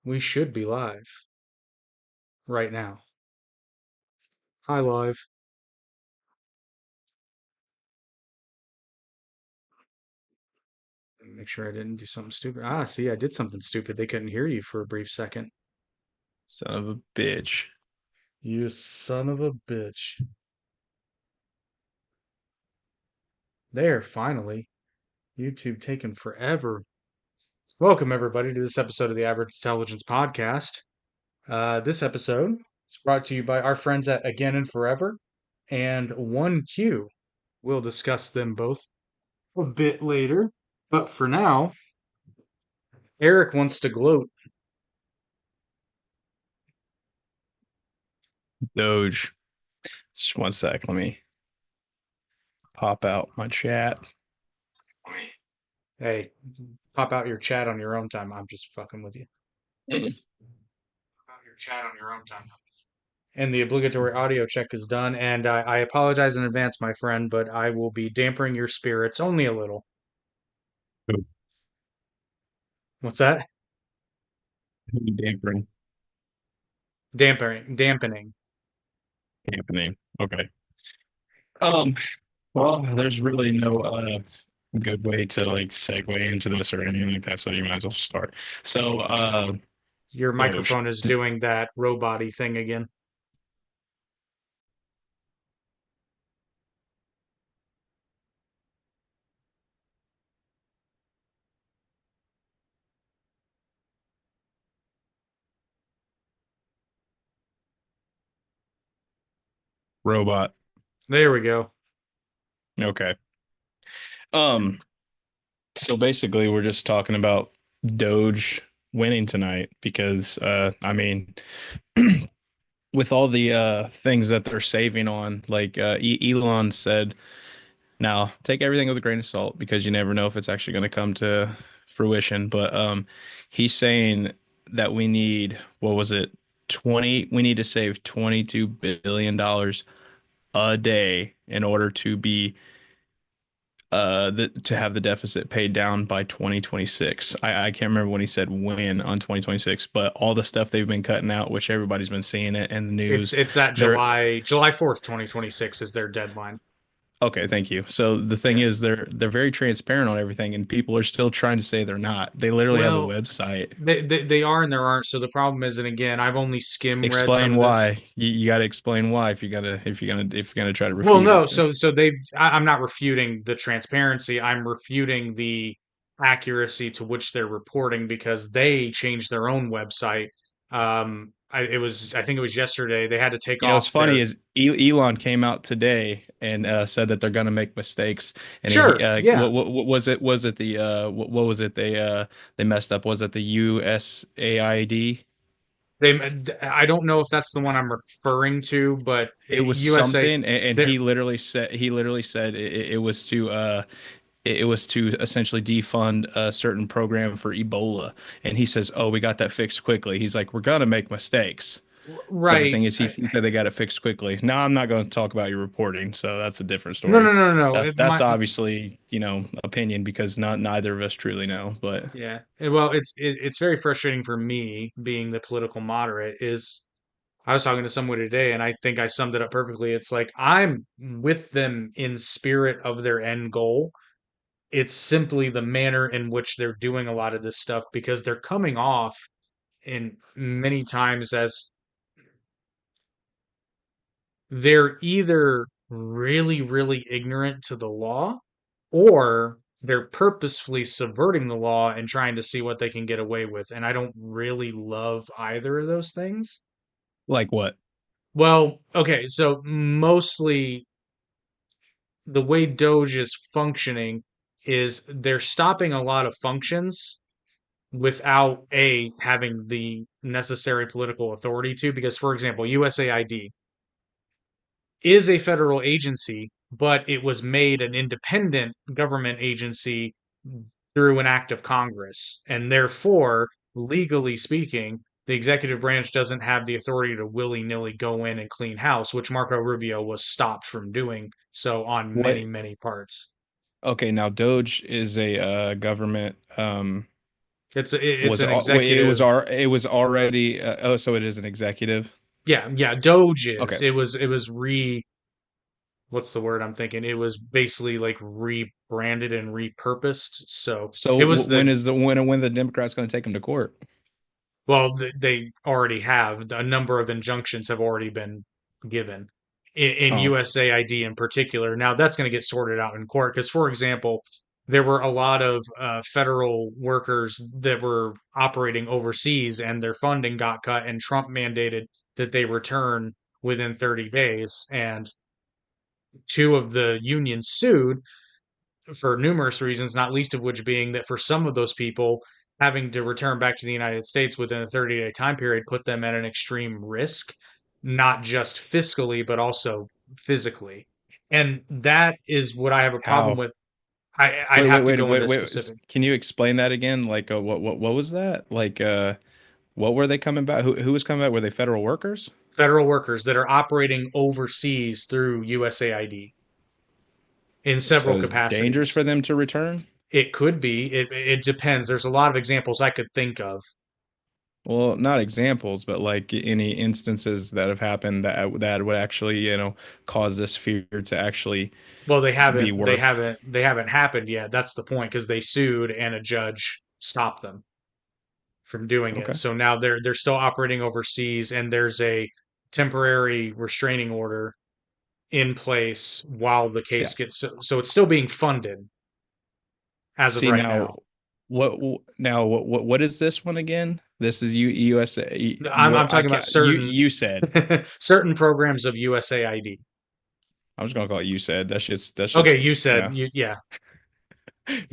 We should be live right now. Hi, live. Make sure I didn't do something stupid. Ah, see, I did something stupid. They couldn't hear you for a brief second. Son of a bitch. You son of a bitch. There, finally. YouTube taking forever. Welcome, everybody, to this episode of the Average Intelligence Podcast. This episode is brought to you by our friends at Again and Forever and 1Q. We'll discuss them both a bit later. But for now, Eric wants to gloat. Doge. Just one sec. Let me pop out my chat. Hey, pop out your chat on your own time. I'm just fucking with you. Pop out your chat on your own time. And the obligatory audio check is done. And I apologize in advance, my friend, but I will be dampering your spirits only a little. Who What's that? you dampering? Dampening. Dampening. Okay. Um, well, there's really no good way to like segue into this or anything like that, so you might as well start. So Your Doge. microphone is doing that robot-y thing again. Robot. There we go. Okay. Um, so basically we're just talking about Doge winning tonight because I mean with all the things that they're saving on, like Elon said, now take everything with a grain of salt because you never know if it's actually going to come to fruition. But he's saying that we need, what was it, 20, we need to save $22 billion a day in order to be to have the deficit paid down by 2026. I can't remember when he said when on 2026, but all the stuff they've been cutting out, which everybody's been seeing it in the It's news, it's that they're July 4th, 2026 is their deadline. okay, thank you. So the thing Yeah. is they're very transparent on everything and people are still trying to say they're not. They literally have a Well, website. they are and there aren't. So the problem is, and again, I've only skim read some Explain of this. why. You got to explain why if you're gonna try to Well, refute no, it. so I'm not refuting the transparency. I'm refuting the accuracy to which they're reporting because they changed their own website. I think it was yesterday. They had to take You know, what's off funny their is Elon came out today and said that they're going to make mistakes. And Sure, yeah. what was it? Was it the what was it they messed up? Was it the USAID? I don't know if that's the one I'm referring to, but It was USA, something, and there he literally said it was to it was to essentially defund a certain program for Ebola. And he says, "Oh, we got that fixed quickly." He's like, "We're gonna make mistakes." But the right. thing is, he said they got it fixed quickly. Now, I'm not going to talk about your reporting, so that's a different No, no, story. no, no, no. That's obviously, opinion because not neither of us truly know. But Yeah. Well, it's very frustrating for me being the political moderate is I was talking to someone today and I think I summed it up perfectly. It's like I'm with them in spirit of their end goal. It's simply the manner in which they're doing a lot of this stuff because they're coming off in many times as they're either really, really ignorant to the law or they're purposefully subverting the law and trying to see what they can get away with. And I don't really love either of those things. like what? Well, okay, so mostly the way Doge is functioning is they're stopping a lot of functions without having the necessary political authority to because for example USAID is a federal agency but it was made an independent government agency through an act of Congress and therefore legally speaking the executive branch doesn't have the authority to willy-nilly go in and clean house which Marco Rubio was stopped from doing so on What? many parts. Okay, now Doge is a government. It's Was an wait, executive. it was already oh, so it is an executive. Yeah, yeah, Doge is. Okay. It was what's the word I'm thinking? It was basically like rebranded and repurposed. So So it was when the is the when the Democrats going to take him to court? well, they already have a number of injunctions have already been given in Oh, USAID in particular. Now that's going to get sorted out in court because, for example, there were a lot of federal workers that were operating overseas and their funding got cut, and Trump mandated that they return within 30 days. And two of the unions sued for numerous reasons, not least of which being that for some of those people, having to return back to the United States within a 30-day time period put them at an extreme risk, not just fiscally, but also physically. And that is what I have a problem how? with. I'd have to go into Wait. specific. Can you explain that again? Like, what was that? Like, what were they coming back? Who was coming back? Were they federal workers? Federal workers that are operating overseas through USAID in So several it's dangerous capacities. for them to return? It could be. It depends. There's a lot of examples I could think of. Well, not examples, but like any instances that have happened that would actually, cause this fear to actually Well, be worth. they haven't happened yet. That's the point because they sued and a judge stopped them from doing it. Okay. So now they're still operating overseas and there's a temporary restraining order in place while the See, case gets so it's still being funded as of see right now, now. what is this one again? This is USA. I'm What I talking about can't. certain You said. certain programs of USAID. I'm just gonna call it. You said that Okay, shit's you said yeah. you yeah,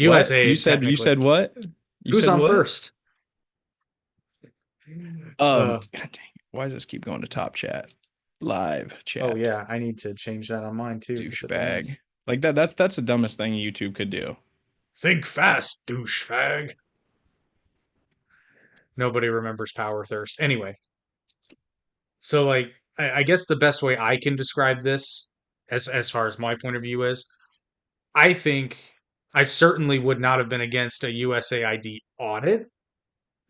What USAID you technically. said what? You Who's said on what? first? God dang, why does this keep going to top chat? Live Oh chat. yeah, I need to change that on mine too because it Douchebag. has. Like that's the dumbest thing YouTube could do. Think fast, douchebag. Nobody remembers Power Thirst. Anyway, so like I guess the best way I can describe this, as far as my point of view is, I think I certainly would not have been against a USAID audit,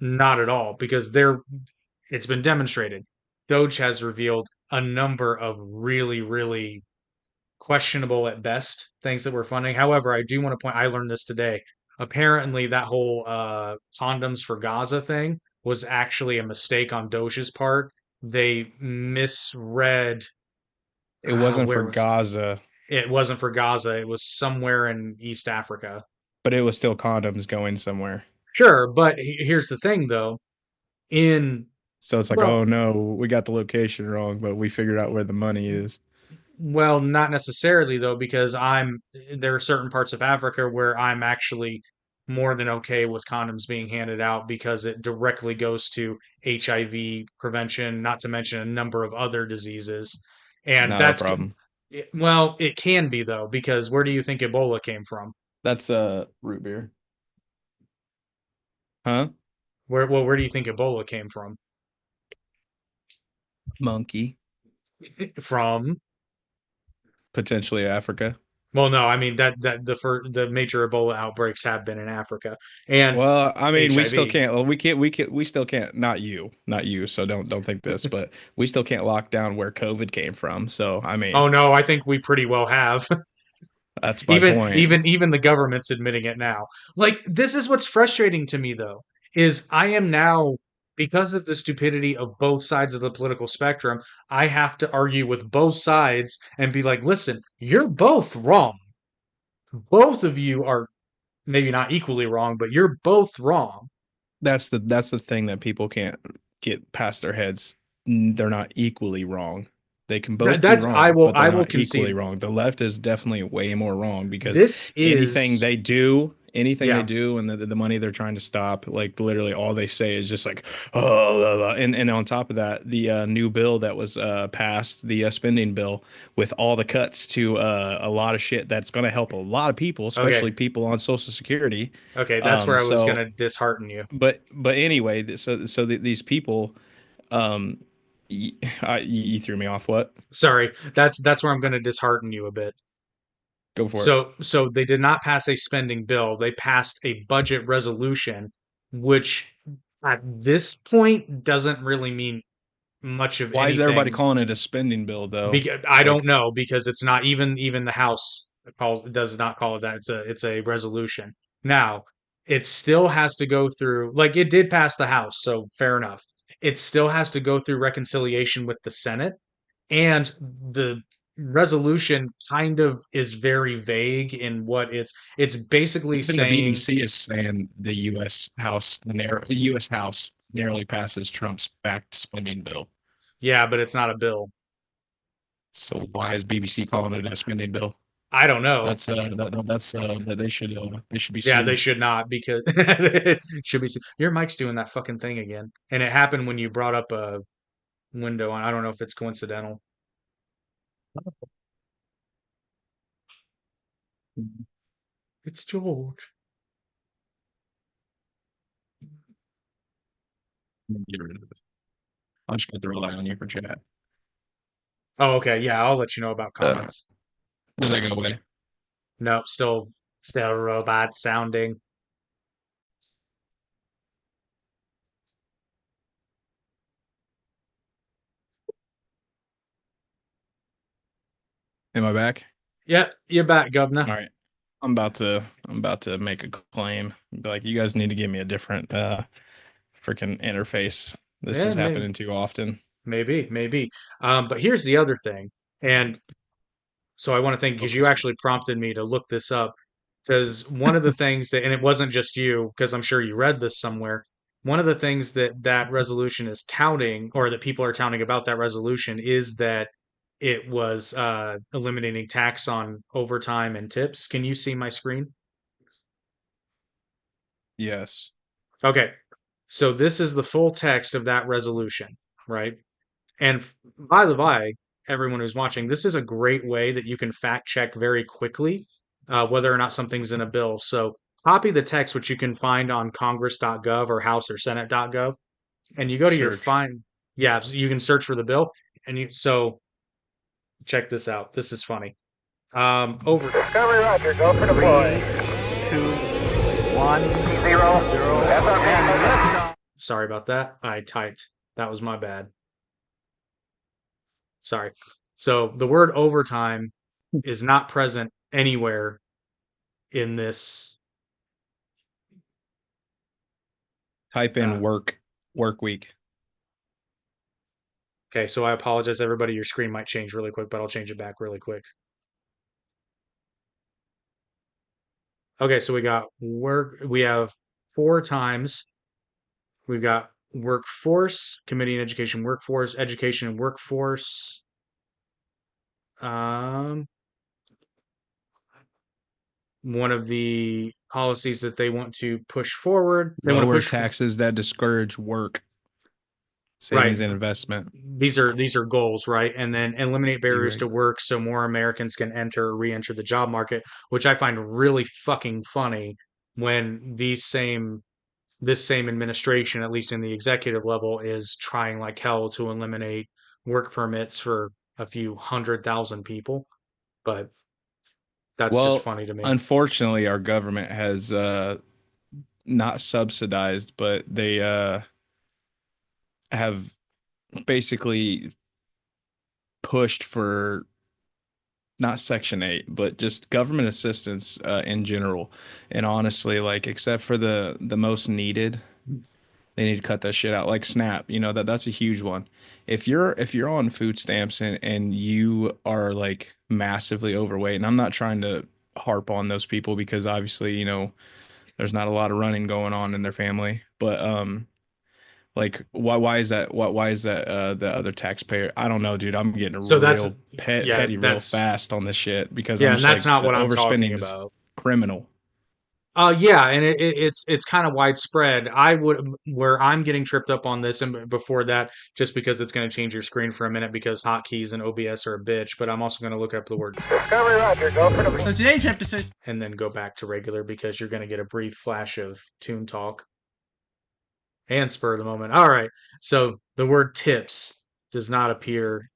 not at all, because it's been demonstrated. Doge has revealed a number of really, really questionable at best things that we're funding. However, I do want to point, I learned this today. Apparently, that whole condoms for Gaza thing was actually a mistake on Doge's part. They misread, It wasn't for where was Gaza, it? It wasn't for Gaza, it was somewhere in East Africa. but it was still condoms going somewhere. Sure, but here's the thing though. In, So it's like, well, oh no, we got the location wrong, but we figured out where the money is. Well, not necessarily though, because there are certain parts of Africa where I'm actually more than okay with condoms being handed out because it directly goes to HIV prevention, not to mention a number of other diseases. And Not our problem. well, it can be though, because where do you think Ebola came from? That's root beer. Huh? Where do you think Ebola came from? Monkey. From, Potentially Africa. well, no, I mean the major Ebola outbreaks have been in Africa and Well, I mean, we still HIV. can't. Well, we still can't. Not you. So don't think this, but we still can't lock down where COVID came from. So I mean, Oh no, I think we pretty well have. that's my even point. even even the government's admitting it now. Like this is what's frustrating to me though, is I am now, because of the stupidity of both sides of the political spectrum, I have to argue with both sides and be like, listen, you're both wrong. Both of you are maybe not equally wrong, but you're both wrong. That's the thing that people can't get past their heads. They're not equally wrong. They can both be That's wrong, but they're I will not concede equally wrong. The left is definitely way more wrong because this is anything they yeah. do, and the money they're trying to stop, like literally all they say is just like, oh, blah, blah. And on top of that, the new bill that was passed, the spending bill with all the cuts to a lot of shit that's going to help a lot of people, especially Okay. people on Social Security. Okay, that's where I was So gonna dishearten you. but anyway, these people, um, you threw me off. What? Sorry, that's where I'm gonna dishearten you a bit. Go for it. So they did not pass a spending bill. They passed a budget resolution which at this point doesn't really mean much of Why is everybody anything. calling it a spending bill though? Because I don't Like, know, because it's not even the House does not call it that. It's a resolution. Now, it still has to go through, like, it did pass the House, so fair enough. It still has to go through reconciliation with the Senate, and the resolution kind of is very vague in what it's basically even the saying, BBC is saying the U.S. House narrowly passes Trump's backed spending bill. yeah, but it's not a bill. So why is BBC calling it a spending bill? I don't know. That they should be Yeah, they sued. should not, because should be. Your mic's doing that fucking thing again, and it happened when you brought up a window, and I don't know if it's coincidental. It's George. Get rid of it. I'm just going to rely on you for chat. Oh, okay. Yeah, I'll let you know about Uh, comments. did that go away? No, still robot sounding. Am I back? Yeah, you're back, governor. All right. I'm about to make a claim. Be like, you guys need to give me a different freaking interface. This Yeah, is maybe, happening too often. maybe. But here's the other thing, and so I want to thank, because you Focus. actually prompted me to look this up. Because one of the things that, and it wasn't just you, because I'm sure you read this somewhere. One of the things that that resolution is touting, or that people are touting about that resolution, is that it was eliminating tax on overtime and tips. Can you see my screen? Yes. Okay. So this is the full text of that resolution, right? And by the by, everyone who's watching, this is a great way that you can fact check very quickly whether or not something's in a bill. So copy the text, which you can find on congress.gov or house or senate.gov, and you go to your Search. find. Yeah, so you can search for the bill, and you so check this out. This is funny. Over. Discovery Roger, go for deploy. 3, 2, 1, Zero. 0, FRP, and liftoff. Sorry about that. I typed. That was my bad. Sorry. So the word overtime is not present anywhere in this. Type in Uh, work week. okay, so I apologize, everybody. Your screen might change really quick, but I'll change it back really quick. Okay, so we got work. We have four times. We've got workforce, committee and education and workforce. Um, One of the policies that they want to push forward. They want to Lower push for, taxes that discourage work, right. savings and investment. These are goals, right? And then eliminate barriers to Deregulate. work so more Americans can enter or re-enter the job market, which I find really fucking funny when this same administration, at least in the executive level, is trying like hell to eliminate work permits for a few 100,000 people. But that's just Well, funny to me. unfortunately, our government has not subsidized, but they have basically pushed for not Section 8, but just government assistance in general. And honestly, like except for the most needed, they need to cut that shit out. Like SNAP, that's a huge one. If you're on food stamps and you are like massively overweight, and I'm not trying to harp on those people because obviously, there's not a lot of running going on in their family, but like why is that why is that the other taxpayer? I don't know, dude. I'm getting So that's real yeah, petty real that's fast on this shit because yeah, I'm and just that's like not the what I'm talking overspending is about. criminal. Yeah, and it's kind of widespread. I would Where I'm getting tripped up on this, and before that, just because it's going to change your screen for a minute because hotkeys and OBS are a bitch. But I'm also going to look up the word Discovery Roger, go for deploy. So today's episode. and then go back to regular, because you're going to get a brief flash of Toon Talk and Spur of the Moment. All right, so the word tips does not appear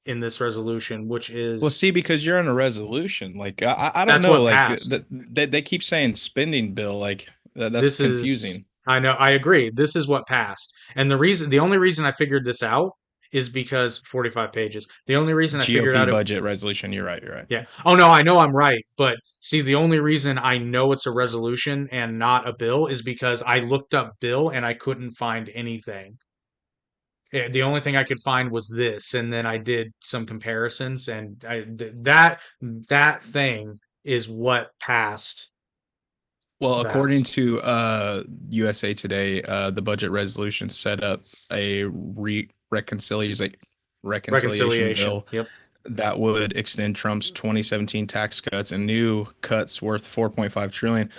in this resolution, which Well, is see, because you're in a resolution, like I don't that's know, what like passed. they keep saying spending bill, like that's This is confusing. I know, I agree. This is what passed. And the only reason I figured this out is because 45 pages. The only reason I figured GOP out it, budget resolution. You're right. You're right. yeah. Oh no, I know I'm right. But see, the only reason I know it's a resolution and not a bill is because I looked up bill and I couldn't find anything. The only thing I could find was this, and then I did some comparisons, and that thing is what passed Well, the according House. to USA Today, the budget resolution set up a reconciliation Reconciliation. bill Yep. that would extend Trump's 2017 tax cuts and new cuts worth 4.5 trillion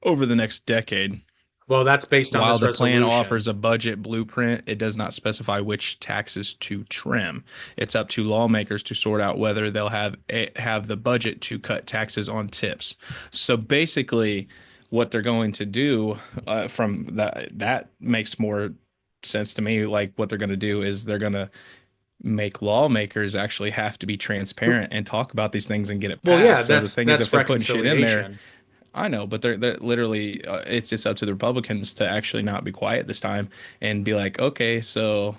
over the next decade. Well, that's based on While this the plan resolution. offers a budget blueprint, it does not specify which taxes to trim. It's up to lawmakers to sort out whether they'll have the budget to cut taxes on tips. So basically, what they're going to do from that makes more sense to me. Like what they're going to do is they're going to make lawmakers actually have to be transparent and talk about these things and get it Well, yeah, passed. So the thing is, if that's they're putting shit in there, reconciliation. I know, but they're literally it's just up to the Republicans to actually not be quiet this time and be like, okay, so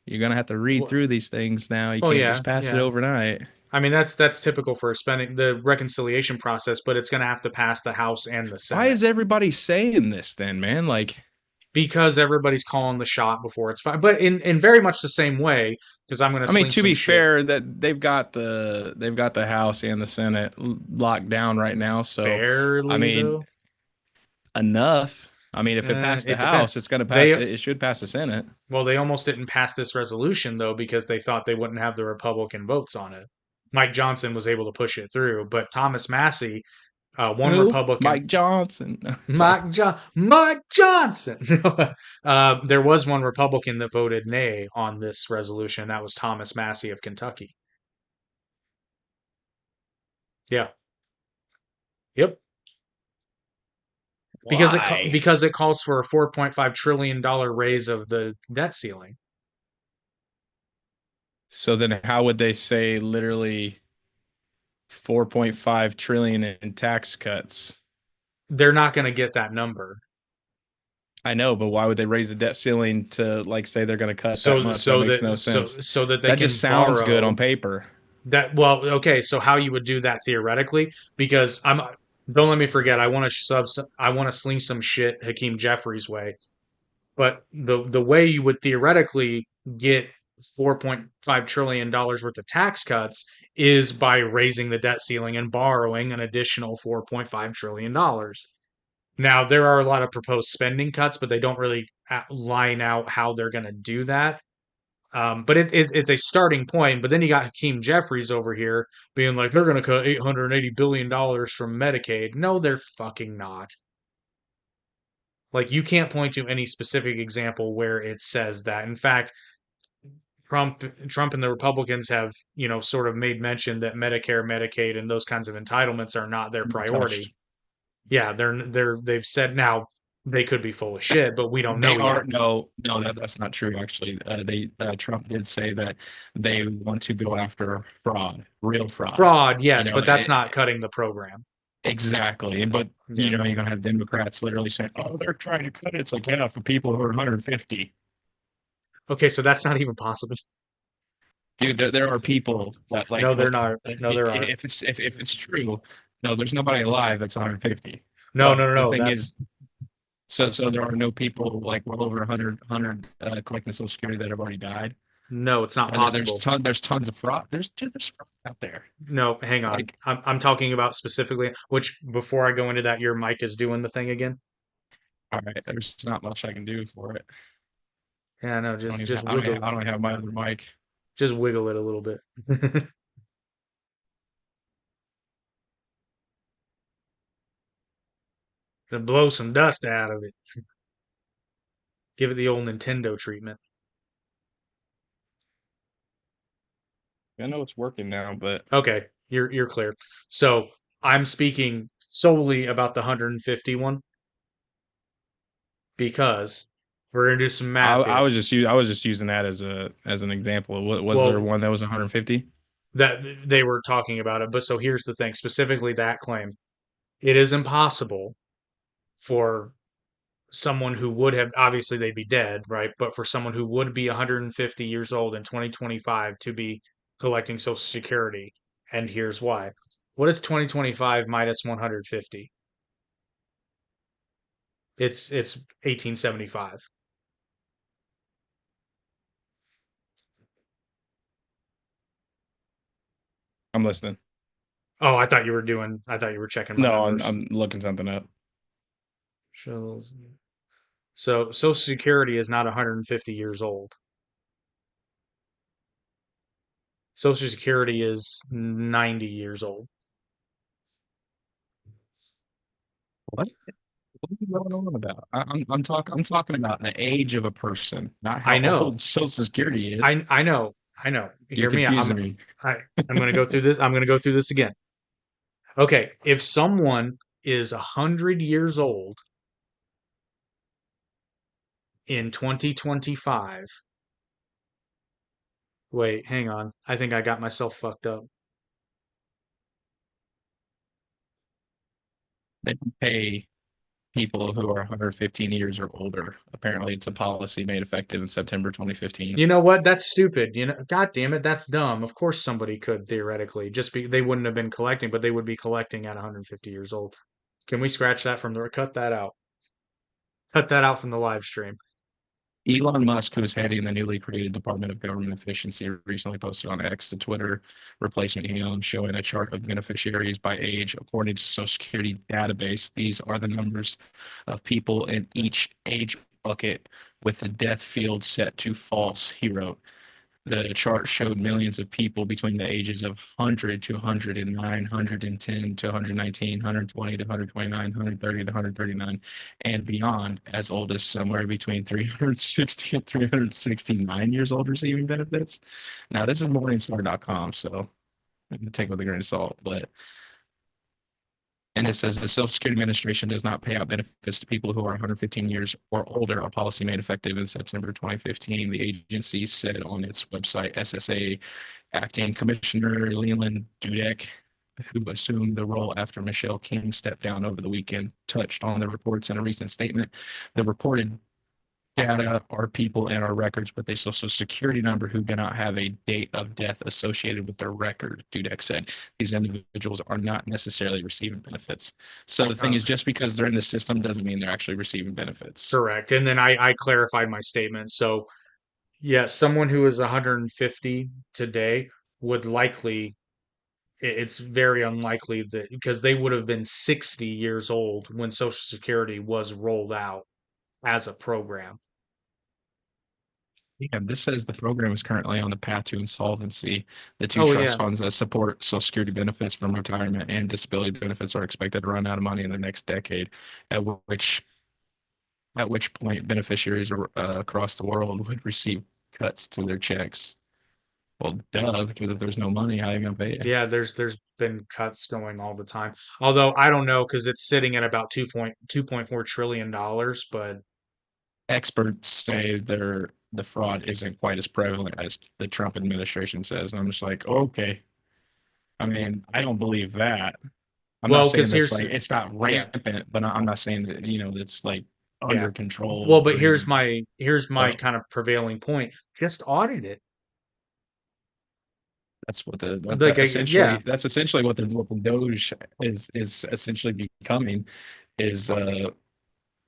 you're gonna have to read Well, through these things now. You well, can't yeah, just pass it yeah. overnight. I mean, that's typical for spending the reconciliation process, but it's going to have to pass the House and the Why Senate is everybody saying this then, man? Like, because everybody's calling the shot before it's fine. But in very much the same way, because I'm going to I mean, sling to some be shit. fair, that they've got the House and the Senate locked down right now. So, I Barely mean, though. enough. I mean, if it passed the It depends. House, it's gonna pass. They It should pass the Senate. Well, they almost didn't pass this resolution though because they thought they wouldn't have the Republican votes on it. Mike Johnson was able to push it through, but Thomas Massey, one Who? Republican, Mike Johnson. Sorry. Mike Johnson. There was one Republican that voted nay on this resolution. That was Thomas Massey of Kentucky. Yeah. Yep. Why? Because it calls for a $4.5 trillion raise of the debt ceiling. So then how would they say literally 4.5 trillion in tax cuts? They're not going to get that number. I know, but why would they raise the debt ceiling to like say they're going to cut that much? That makes no sense. So that they That just can sounds good borrow on paper. that. Well, okay, so how you would do that theoretically, because I'm don't let me forget, I want to sling some shit Hakeem Jeffries way. But the way you would theoretically get $4.5 trillion worth of tax cuts is by raising the debt ceiling and borrowing an additional $4.5 trillion. Now, there are a lot of proposed spending cuts, but they don't really line out how they're going to do that. But it's a starting point. But then you got Hakeem Jeffries over here being like, they're going to cut $880 billion from Medicaid. No, they're fucking not. Like, you can't point to any specific example where it says that. In fact, Trump and the Republicans have, sort of made mention that Medicare, Medicaid, and those kinds of entitlements are not their priority. Touched. Yeah, they've said now they could be full of shit, but we don't They know are yet. no, that's not true. Actually, they Trump did say that they want to go after fraud, real fraud. Fraud, You yes, know, but that's not cutting the program. exactly. But Yeah. you're gonna have Democrats literally saying, "Oh, they're trying to cut it." It's like, yeah, for people who are 150. Okay, so that's not even possible. Dude, there are people that No, like they're look not. No, there aren't. if it's true, no, there's nobody alive that's 150. No, no, But no, the no. thing is, That's so there are no people like well over 100 collecting Social Security that have already died. no, it's not And then there's possible. ton there's tons of fraud. There's fraud out there. No, hang on. Like, I'm talking about specifically, which before I go into that, your mic is doing the thing again. all right, there's not much I can do for it. Yeah, no, I don't even just have, I don't have, wiggle I don't have my other mic. just wiggle it a little bit. To blow some dust out of it. Give it the old Nintendo treatment. I know it's working now, but Okay, you're clear. So I'm speaking solely about the 151 because we're gonna do some math I here. was just using that as an example. Was there Well, one that was 150? that they were talking about it, but so here's the thing, specifically that claim. It is impossible for someone who would have, obviously they'd be dead, right? But for someone who would be 150 years old in 2025 to be collecting Social Security. And here's why. What is 2025 minus 150? It's 1875. I'm listening. Oh, I thought you were checking my No, I'm numbers. I'm looking something up. Shows. So Social Security is not 150 years old. Social Security is 90 years old. What? What are you going on about? I'm talking about the age of a person, not I how know. old Social Security is. I know. I know. You're Hear me out. confusing me. I'm going to go through this. I'm going to go through this again. Okay, if someone is 100 years old in 2025, wait, hang on. I think I got myself fucked up. They don't pay people who are 115 years or older. Apparently, it's a policy made effective in September 2015. You know what? That's stupid. God damn it, that's dumb. Of course somebody could theoretically just be they wouldn't have been collecting, but they would be collecting at 150 years old. Can we scratch that from the cut that out? Cut that out from the live stream. Elon Musk, who is heading the newly created Department of Government Efficiency, recently posted on X the Twitter replacement he owns, showing a chart of beneficiaries by age according to Social Security database. These are the numbers of people in each age bucket with the death field set to false, he wrote. The chart showed millions of people between the ages of 100 to 109, 110 to 119, 120 to 129, 130 to 139, and beyond, as old as somewhere between 360 and 369 years old receiving benefits. Now, this is Morningstar.com, so I can take it with a grain of salt, but and it says the Social Security Administration does not pay out benefits to people who are 115 years or older, a policy made effective in September 2015. The agency said on its website, SSA acting commissioner Leland Dudek, who assumed the role after Michelle King stepped down over the weekend, touched on the reports in a recent statement. The reported data are people in our records with a social security number who do not have a date of death associated with their record, Dudek said. These individuals are not necessarily receiving benefits. So the thing Uh, is, just because they're in the system doesn't mean they're actually receiving benefits. Correct. And then I clarified my statement. So, yeah, someone who is 150 today would likely, it's very unlikely that because they would have been 60 years old when Social Security was rolled out as a program. Yeah, this says the program is currently on the path to insolvency. The two Oh, trust yeah. funds that support Social Security benefits from retirement and disability benefits are expected to run out of money in the next decade, at which at which point beneficiaries across the world would receive cuts to their checks. Well, duh, because if there's no money, how are you gonna pay you? Yeah, there's been cuts going all the time. Although I don't know because it's sitting at about 2.4 trillion dollars, but Experts say the fraud isn't quite as prevalent as the Trump administration says. And I'm just like, okay. I mean, I don't believe that. I'm not well, saying because that's here's like it's not yeah, rampant, but I'm not saying that, it's like yeah. under control Well, but or here's even my but kind of prevailing point. Just audit it. that's what the Like yeah. that's essentially what the local Doge is essentially becoming is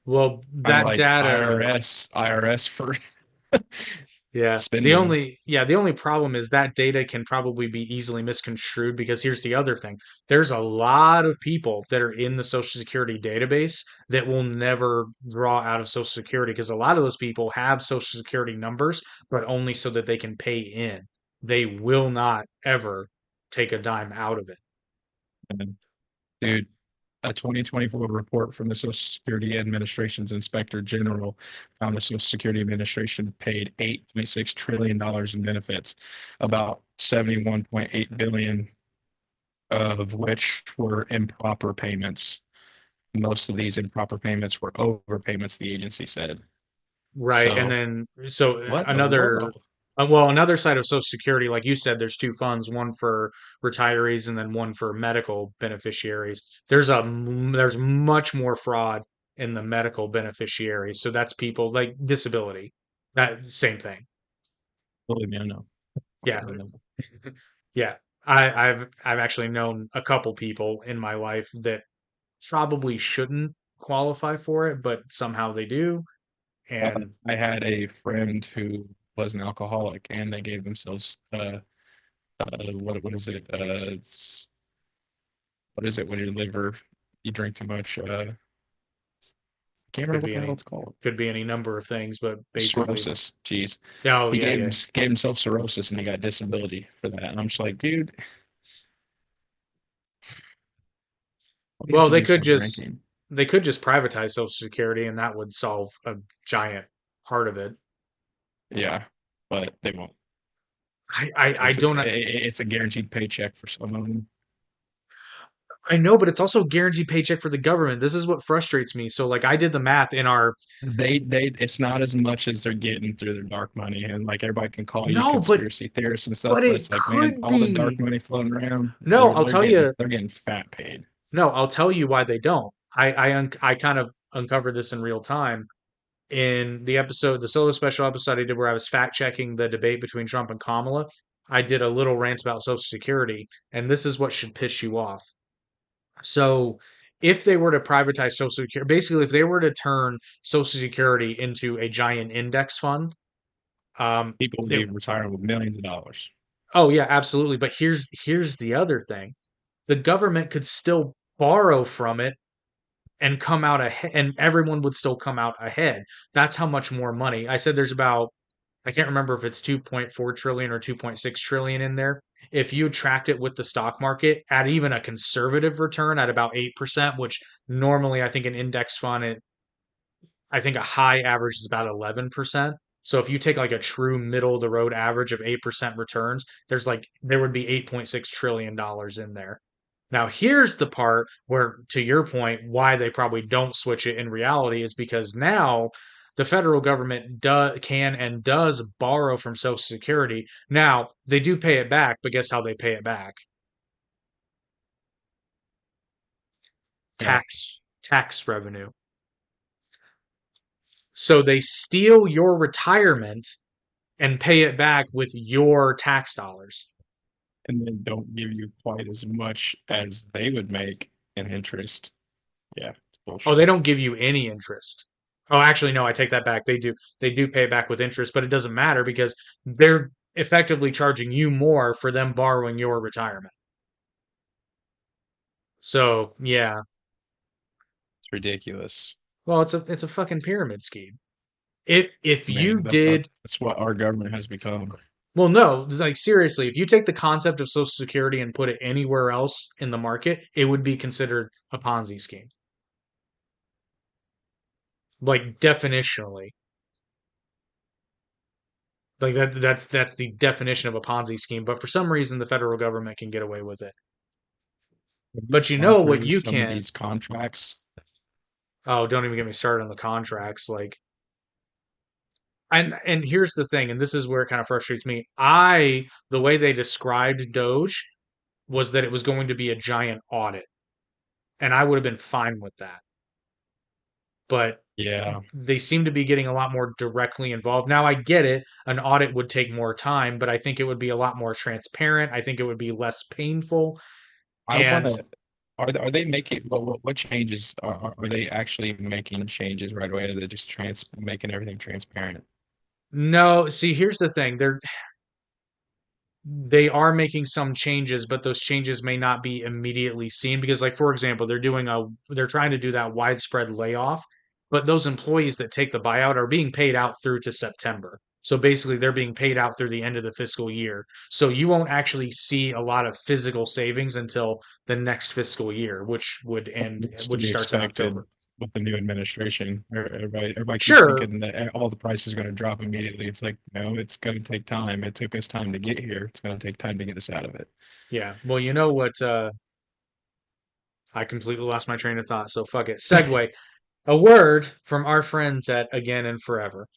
Well, kind of that like data. IRS for Yeah. spending. The only problem is that data can probably be easily misconstrued because here's the other thing. There's a lot of people that are in the Social Security database that will never draw out of Social Security because a lot of those people have Social Security numbers, but only so that they can pay in. They will not ever take a dime out of it. Dude, a 2024 report from the Social Security Administration's Inspector General found the Social Security Administration paid $8.6 trillion in benefits, about 71.8 billion of which were improper payments. Most of these improper payments were overpayments, the agency said. Right. And So, then, so what in the world? another side of Social Security, like you said, there's two funds, one for retirees and then one for medical beneficiaries. There's much more fraud in the medical beneficiaries. So that's people like disability. That same thing. Believe me, I know. Yeah. I know. Yeah. I've actually known a couple people in my life that probably shouldn't qualify for it, but somehow they do. And I had a friend who was an alcoholic, and they gave themselves what is it? What is it when your liver you drink too much? Can't could remember what be the hell any it's called. number of things, but basically, Cirrhosis. Jeez, oh he yeah, yeah. gave himself cirrhosis, and he got disability for that. And I'm just like, dude, all you have Well, to do is stop drinking. they could just privatize Social Security, and that would solve a giant part of it. Yeah, but they won't I because don't it's a guaranteed paycheck for some of them. I know, but it's also a guaranteed paycheck for the government. This is what frustrates me. So like I did the math in our It's not as much as they're getting through their dark money, and like everybody can call you no, conspiracy theorists and stuff, but but it it's like, man, could all the dark be. money floating around, No, I'll tell you. they're getting fat paid. No, I'll tell you why they don't. I kind of uncovered this in real time in the episode, the solo special episode I did where I was fact checking the debate between Trump and Kamala. I did a little rant about Social Security, and this is what should piss you off. So, if they were to privatize Social Security, basically, if they were to turn Social Security into a giant index fund, People would it, be retiring with millions of dollars. oh yeah, absolutely. But here's the other thing: the government could still borrow from it and come out ahead, and everyone would still come out ahead. That's how much more money. I said there's about I can't remember if it's 2.4 trillion or 2.6 trillion in there. If you tracked it with the stock market at even a conservative return at about 8%, which normally I think an index fund, I think a high average is about 11%. So if you take like a true middle of the road average of 8% returns, there would be $8.6 trillion in there. Now, here's the part where, to your point, why they probably don't switch it in reality is because now the federal government can and does borrow from Social Security. Now, they do pay it back, but guess how they pay it back? Yeah. Tax revenue. So they steal your retirement and pay it back with your tax dollars. And then don't give you quite as much as they would make in interest. Yeah, it's Oh, they bullshit. don't give you any interest. Oh, actually, no, I take that back. They do. They do pay back with interest, but it doesn't matter because they're effectively charging you more for them borrowing your retirement. So, yeah. It's ridiculous. Well, it's a fucking pyramid scheme. If I you mean, did that's what our government has become. well, no, like seriously, if you take the concept of Social Security and put it anywhere else in the market, it would be considered a Ponzi scheme. Like definitionally. Like that's the definition of a Ponzi scheme, but for some reason the federal government can get away with it. Have you But you gone know what through you some of can. these contracts? Oh, don't even get me started on the contracts. Like, and here's the thing, and this is where it kind of frustrates me. The way they described Doge was that it was going to be a giant audit, and I would have been fine with that. But Yeah, they seem to be getting a lot more directly involved. Now, I get it. An audit would take more time, but I think it would be a lot more transparent. I think it would be less painful. I want And to. Are they making what changes are they actually making changes right away? Or are they just making everything transparent? no, see, here's the thing. They are making some changes, but those changes may not be immediately seen because, like, for example, they're trying to do that widespread layoff, but those employees that take the buyout are being paid out through to September. So basically, they're being paid out through the end of the fiscal year. So you won't actually see a lot of physical savings until the next fiscal year, It's to which be starts in expected October. with the new administration. Everybody keeps Sure. thinking that all the prices are going to drop immediately. It's like, no, it's going to take time. It took us time to get here. It's going to take time to get us out of it. Yeah. Well, you know what? I completely lost my train of thought. So fuck it. Segue. A word from our friends at Again and Forever.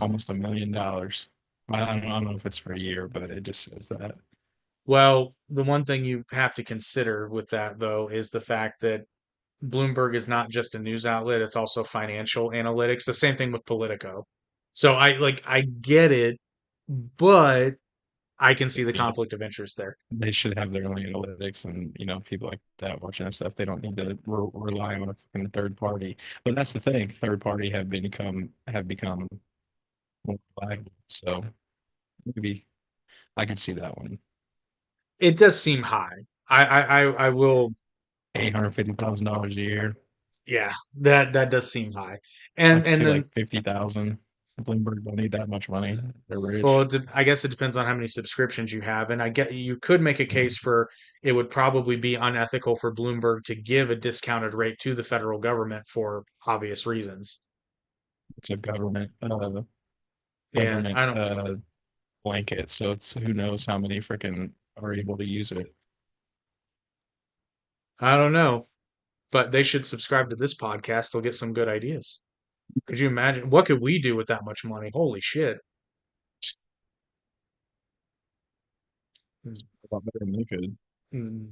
almost $1 million. I don't know if it's for a year, but it just says that. Well, the one thing you have to consider with that, though, is the fact that Bloomberg is not just a news outlet, it's also financial analytics. The same thing with Politico. So I get it, but I can see the Yeah, conflict of interest there. they should have their own analytics, and people like that watching that stuff. They don't need to rely on a fucking third party. But that's the thing: third party have become more reliable. So maybe I could see that one. It does seem high. I will, $850,000 a year. yeah, that does seem high. I And could and see then, like 50,000. Bloomberg don't need that much money. They're well, rich. I guess it depends on how many subscriptions you have. And I get you could make a case for it would probably be unethical for Bloomberg to give a discounted rate to the federal government for obvious reasons. It's a government Yeah, I don't, blanket, so it's who knows how many freaking are able to use it. I don't know, but they should subscribe to this podcast. They'll get some good ideas. Could you imagine what could we do with that much money? Holy shit. It's a lot better than they could.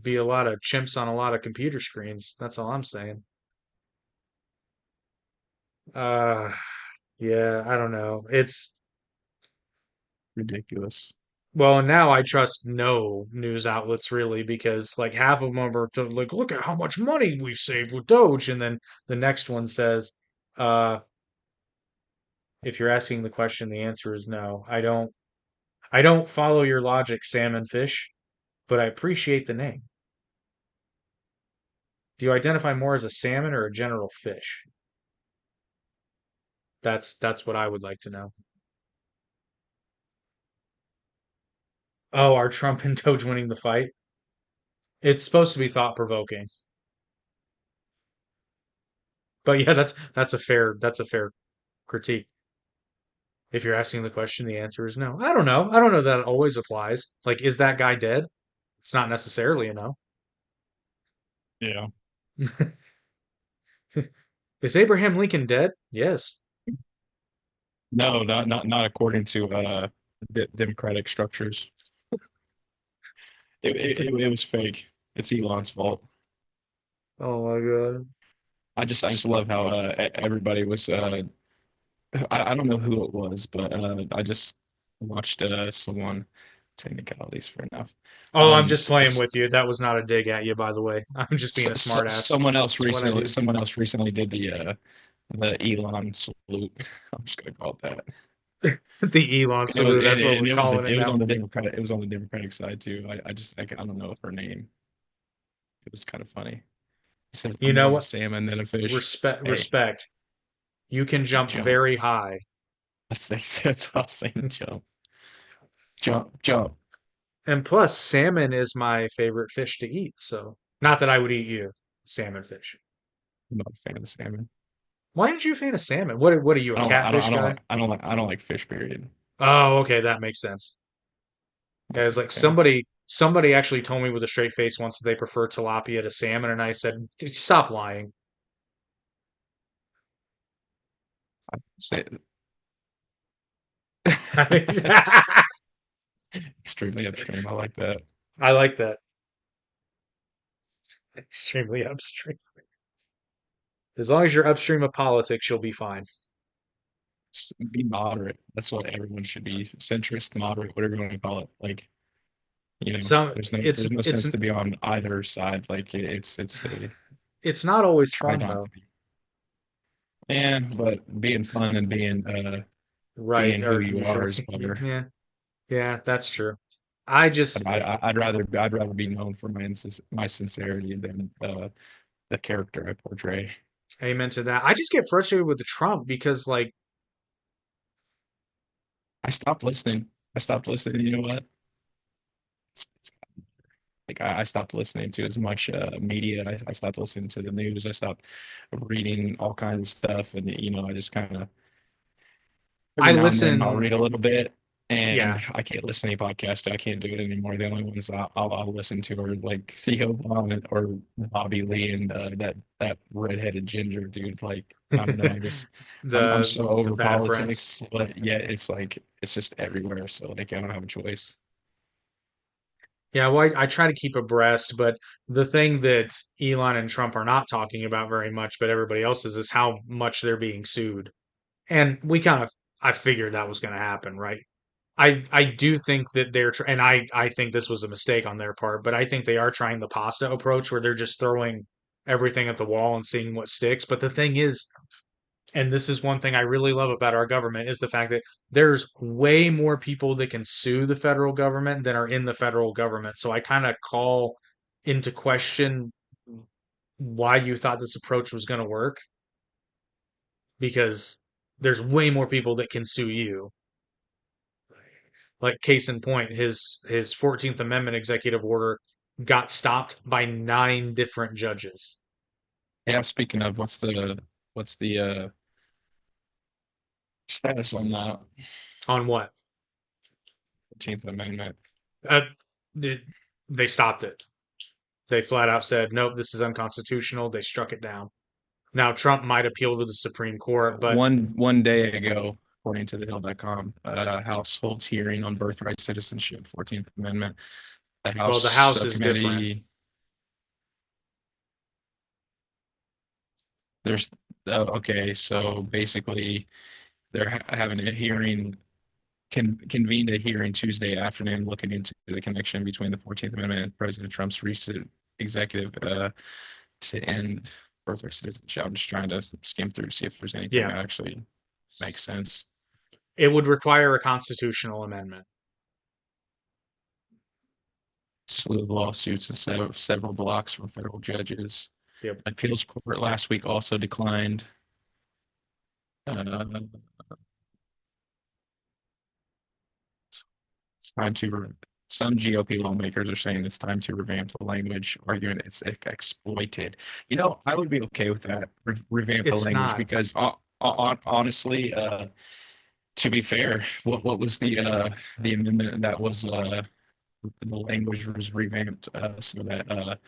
Be a lot of chimps on a lot of computer screens. That's all I'm saying. Uh, yeah, I don't know. It's Ridiculous. well, now I trust no news outlets really because like half of them are like, look at how much money we've saved with Doge, and then the next one says, uh, if you're asking the question, the answer is no. I don't follow your logic, salmon fish, but I appreciate the name. Do you identify more as a salmon or a general fish? That's what I would like to know. Oh, are Trump and Doge winning the fight? It's supposed to be thought provoking. But yeah, that's a fair critique. If you're asking the question, the answer is no. I don't know. I don't know that it always applies. Like, is that guy dead? It's not necessarily a no. Yeah. Is Abraham Lincoln dead? Yes. No, not according to democratic structures. It was fake. It's Elon's fault. Oh my God. I just love how everybody was I don't know who it was, but I just watched someone technicalities for enough. Oh, I'm just playing with you. That was not a dig at you, by the way. I'm just being a smartass. That's what I do. someone else recently did the Elon salute. I'm just gonna call it that. The Elon And it was salute. That's what and we're it was calling it now. on the Democratic side too. I don't know her name. It was kind of funny. He says, You "I'm know more of a what? salmon than a fish." Hey, Respect. You can jump jump. very high. That's what I was saying. Jump, jump, jump. And plus, salmon is my favorite fish to eat. So, not that I would eat you, salmon fish. I'm not a fan of salmon. Why aren't you a fan of salmon? What are you, a catfish guy? I don't like fish. Period. Oh, okay, that makes sense. Not Yeah, a it's big like fan. somebody actually told me with a straight face once that they prefer tilapia to salmon, and I said, Stop lying." Say, I extremely upstream. I like that. like that. Extremely upstream. As long as you're upstream of politics, you'll be fine. Just be moderate. That's what everyone should be. Centrist, moderate, whatever you want to call it. Like, So there's no sense to be on either side. Like it's silly. it's not always Try fun not though. to be. And but being fun and Right, being who or you are usually. is better. Yeah, yeah, that's true. I just I'd rather be known for my sincerity than the character I portray. amen to that. I just get frustrated with the Trump because like I stopped listening. I stopped listening. You know what? It's like I stopped listening to as much media. I stopped listening to the news. I stopped reading all kinds of stuff, and I just kind of every I now and then I'll listen read a little bit. and Yeah, I can't listen to any podcast. I can't do it anymore. The only ones I'll listen to are like Theo Vaughn or Bobby Lee and that redheaded ginger dude. Like I don't know. I guess I'm the so the over bad prince. politics, but yeah, it's like it's just everywhere. So like I don't have a choice. Yeah, well, I try to keep abreast, but the thing that Elon and Trump are not talking about very much, but everybody else is how much they're being sued. And I figured that was going to happen, right? I do think that and I think this was a mistake on their part, but I think they are trying the pasta approach where they're just throwing everything at the wall and seeing what sticks. But the thing is, and this is one thing I really love about our government is the fact that there's way more people that can sue the federal government than are in the federal government. So I kind of call into question why you thought this approach was going to work because there's way more people that can sue you. Like case in point, his 14th Amendment executive order got stopped by 9 different judges. Yeah. Speaking of, what's the status on that On what? 14th Amendment? Uh, they they stopped it. They flat out said, nope, this is unconstitutional. They struck it down. Now, Trump might appeal to the Supreme Court, but, One day ago, according to the Hill.com, House holds hearing on birthright citizenship, 14th Amendment. The House well, the House is different. subcommittee, there's, okay, so basically they're having a hearing, convened a hearing Tuesday afternoon looking into the connection between the 14th Amendment and President Trump's recent executive to end birthright citizenship. I'm just trying to skim through to see if there's anything Yeah, that actually makes sense. it would require a constitutional amendment. Slew of lawsuits and several blocks from federal judges. Yep. Appeals court last week also declined. Uh, it's time to. Some GOP lawmakers are saying it's time to revamp the language, arguing it's exploited. You know, I would be okay with that. Revamp the It's language not. because honestly, to be fair, what was the amendment that was the language was revamped so that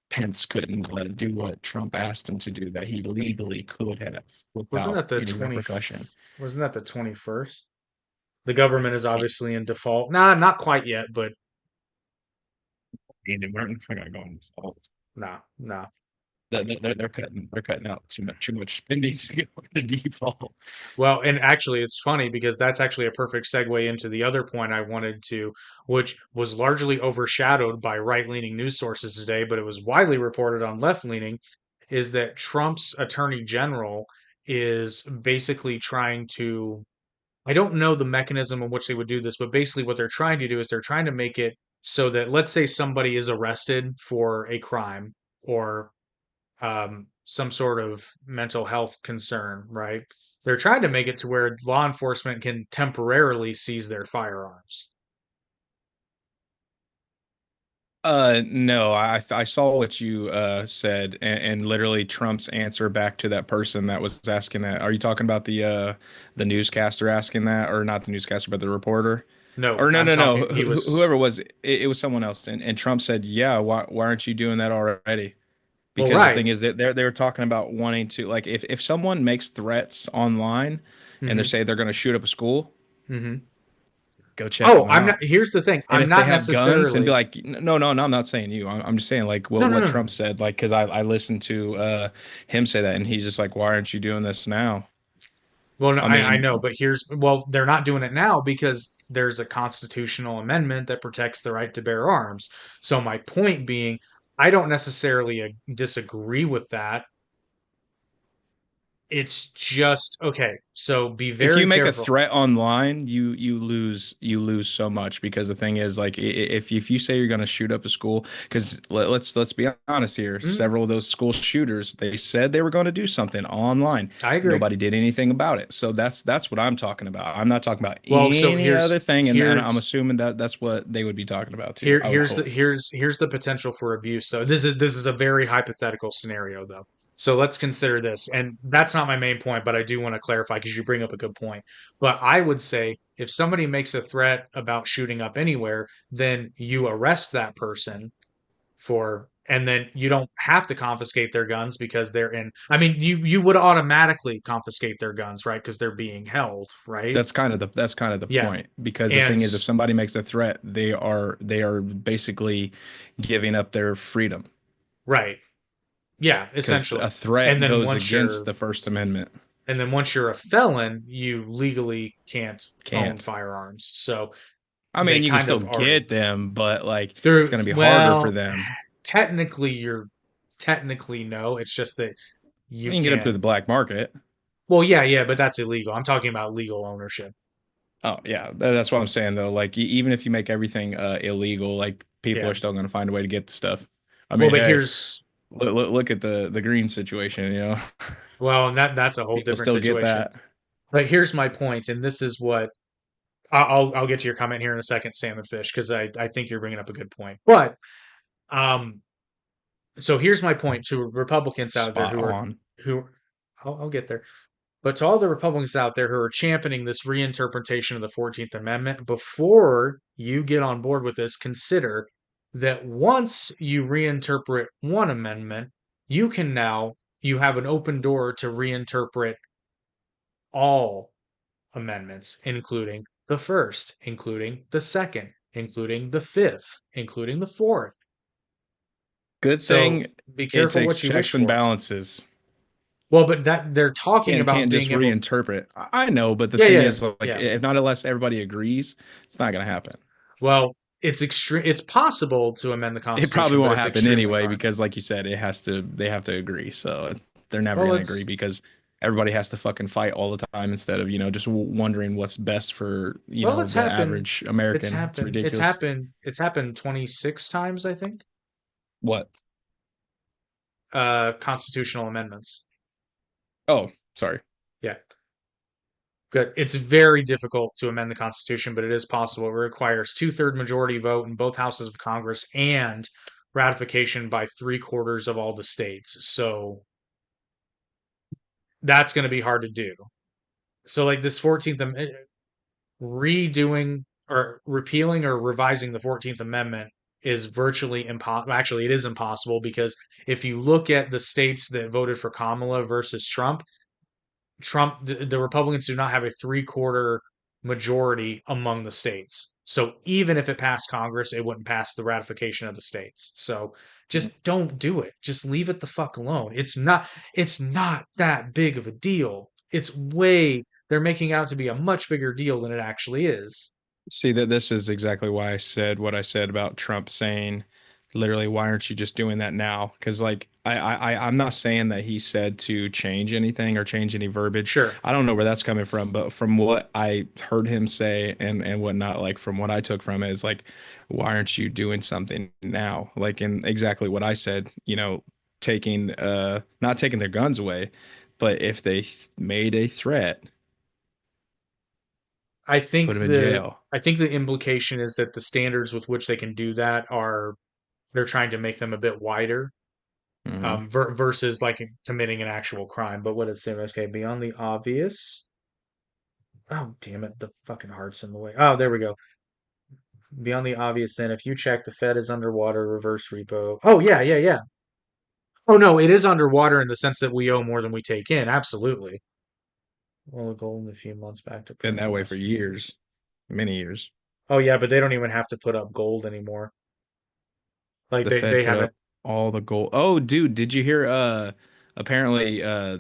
Pence couldn't do what Trump asked him to do that he legally could have Wasn't without that the any 20, repercussion. wasn't that the 21st? The government is obviously in default. Nah, not quite yet, but Andy Martin, I gotta go on this. nah, nah. They're cutting out too much spending to get with the default. Well, and actually, it's funny because that's actually a perfect segue into the other point I wanted to, which was largely overshadowed by right-leaning news sources today, but it was widely reported on left-leaning, is that Trump's attorney general is basically trying to, I don't know the mechanism in which they would do this, but basically what they're trying to do is they're trying to make it so that let's say somebody is arrested for a crime or some sort of mental health concern, right? They're trying to make it to where law enforcement can temporarily seize their firearms. No, I saw what you said, and literally Trump's answer back to that person that was asking that. Are you talking about the newscaster asking that, or not the newscaster, but the reporter? No, Or no, I'm no, no, talking, he was, whoever it was, it was someone else, and Trump said, "Yeah, why aren't you doing that already?" well, Because the right. thing is that they were talking about wanting to like if someone makes threats online and they Hmm. say they're going to shoot up a school, Hmm. go check Oh, them I'm not, out. here's the thing. And I'm if they not have guns and be necessarily, like, no, no, no, I'm not saying you. I'm just saying like no, no, what no, no. Trump said, like because I listened to him say that, and he's just like, why aren't you doing this now? Well, no, I I mean, know, but well, they're not doing it now because there's a constitutional amendment that protects the right to bear arms. So my point being, I don't necessarily disagree with that. It's just okay. So be if you very make a careful. threat online, you lose so much because the thing is like if you say you're going to shoot up a school, because let's be honest here, Mhm, several of those school shooters they said they were going to do something online. I agree. Nobody did anything about it. So that's what I'm talking about. I'm not talking about Well, so any other thing, and I'm here's assuming that that's what they would be talking about too. I would hope. here's the potential for abuse. So this is a very hypothetical scenario though. So let's consider this, and that's not my main point, but I do want to clarify because you bring up a good point. But I would say if somebody makes a threat about shooting up anywhere, then you arrest that person and then you don't have to confiscate their guns because they're in. I mean, you would automatically confiscate their guns, right? Because they're being held, right? That's kind of the Yeah. point, because the And thing is, if somebody makes a threat, they are basically giving up their freedom, right. Yeah, because a essentially. And threat then goes once against you're the First Amendment. and then once you're a felon, you legally can't own Can't. firearms. So I they mean, you can kind still of already get them, but like it's through going to be harder for well, them. technically you're technically no, it's just that You you can get them through can't. the black market. Well, yeah, yeah, but that's illegal. I'm talking about legal ownership. Oh yeah, that's what I'm saying though. Like even if you make everything illegal, like people Yeah. are still going to find a way to get the stuff. I Well, mean, but hey, here's look at the green situation. well, and that's a whole People different still get situation. that. But here's my point, and this is what I'll get to your comment here in a second, Sam and Fish, because I think you're bringing up a good point. But um, so here's my point to Republicans out there Spot on. who I'll get there. But to all the Republicans out there who are championing this reinterpretation of the 14th Amendment, before you get on board with this, consider that once you reinterpret one amendment, you have an open door to reinterpret all amendments, including the first, including the second, including the fifth, including the fourth. Good So thing be it careful takes what you wish checks and for. balances. Well, but that they're talking about Can't being just able. reinterpret. I know, but the Yeah, thing yeah, is, like, yeah. if not unless everybody agrees, it's not going to happen. Well, it's extreme. It's possible to amend the It probably Constitution, but won't it's happen extremely anyway hard. because, like you said, they have to agree. So they're never Well, going to agree it's because everybody has to fucking fight all the time instead of, just wondering what's best for, well, it's the happened. average It's American. It's happened. It's ridiculous. happened. It's happened 26 times, I think. What? Constitutional amendments. Oh, sorry. Yeah. Good. It's very difficult to amend the Constitution, but it is possible. It requires two-third majority vote in both houses of Congress and ratification by three-quarters of all the states. So that's going to be hard to do. So, like this 14th, redoing or repealing or revising the 14th Amendment is virtually impossible. Actually, it is impossible because if you look at the states that voted for Kamala versus the Republicans do not have a three-quarter majority among the states. So even if it passed Congress, it wouldn't pass the ratification of the states. So just don't do it. Just leave it the fuck alone. It's not that big of a deal. They're making out to be a much bigger deal than it actually is. See that this is exactly why I said what I said about Trump saying, literally, why aren't you just doing that now? Because like I'm not saying that he said to change anything or change any verbiage. Sure. I don't know where that's coming from, but from what I heard him say and whatnot, like from what I took from it is like, why aren't you doing something now? Like in exactly what I said, taking not taking their guns away, but if they made a threat, I put think them in the jail. I think the implication is that the standards with which they can do that are they're trying to make them a bit wider Hmm. versus like committing an actual crime. But what it say? Okay, beyond the obvious. Oh, damn it. The fucking heart's in the way. Oh, there we go. Beyond the obvious, then, if you check the Fed is underwater, reverse repo. Oh, yeah, yeah, yeah. Oh, no, it is underwater in the sense that we owe more than we take in. Absolutely. Well, the gold in a few months back to Been that way for pre-cost. years, many years. Oh, yeah, but they don't even have to put up gold anymore. Like The they Fed put haven't. up all the gold. Oh, dude, did you hear? Apparently, I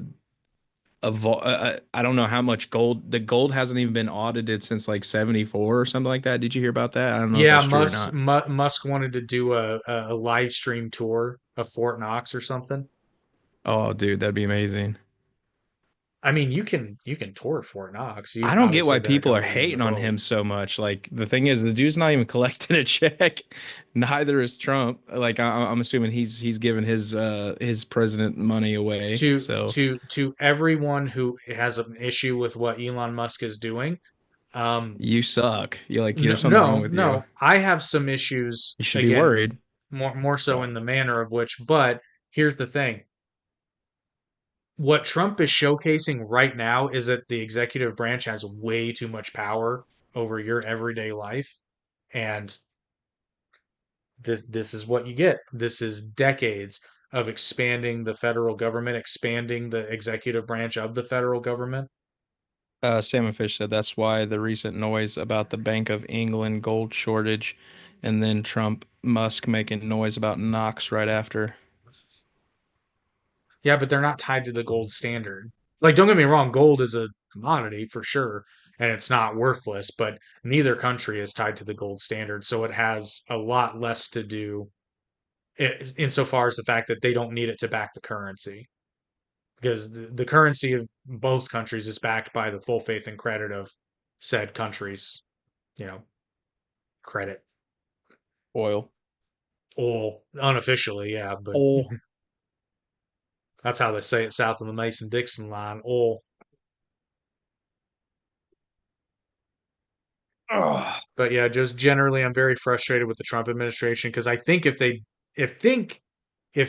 don't know how much gold. The gold hasn't even been audited since like 74 or something like that. Did you hear about that? I don't know if Yeah, that's true or not. Musk wanted to do a live stream tour of Fort Knox or something. Oh, dude, that'd be amazing. I mean, you can tour Fort Knox. I You don't get obviously why better people come are with me in the hating on boat. him so much. Like the thing is, the dude's not even collecting a check. Neither is Trump. Like I'm assuming he's giving his president money away. So To everyone who has an issue with what Elon Musk is doing, um, you suck. You're like no, there's something wrong no, with you. no. I have some issues You should be again, worried. more so Oh, in the manner of which. But here's the thing: what Trump is showcasing right now is that the executive branch has way too much power over your everyday life. And this is what you get. This is decades of expanding the federal government, expanding the executive branch of the federal government. Salmon Fish said that's why the recent noise about the Bank of England gold shortage, and then Trump Musk making noise about Knox right after. Yeah, but they're not tied to the gold standard. Like, don't get me wrong, gold is a commodity for sure, and it's not worthless, but neither country is tied to the gold standard. So it has a lot less to do insofar as the fact that they don't need it to back the currency. Because the currency of both countries is backed by the full faith and credit of said countries, you know, credit. Oil. All unofficially, yeah, but Oil. that's how they say it south of the Mason Dixon line. All. Ugh. But yeah, just generally, I'm very frustrated with the Trump administration because I think if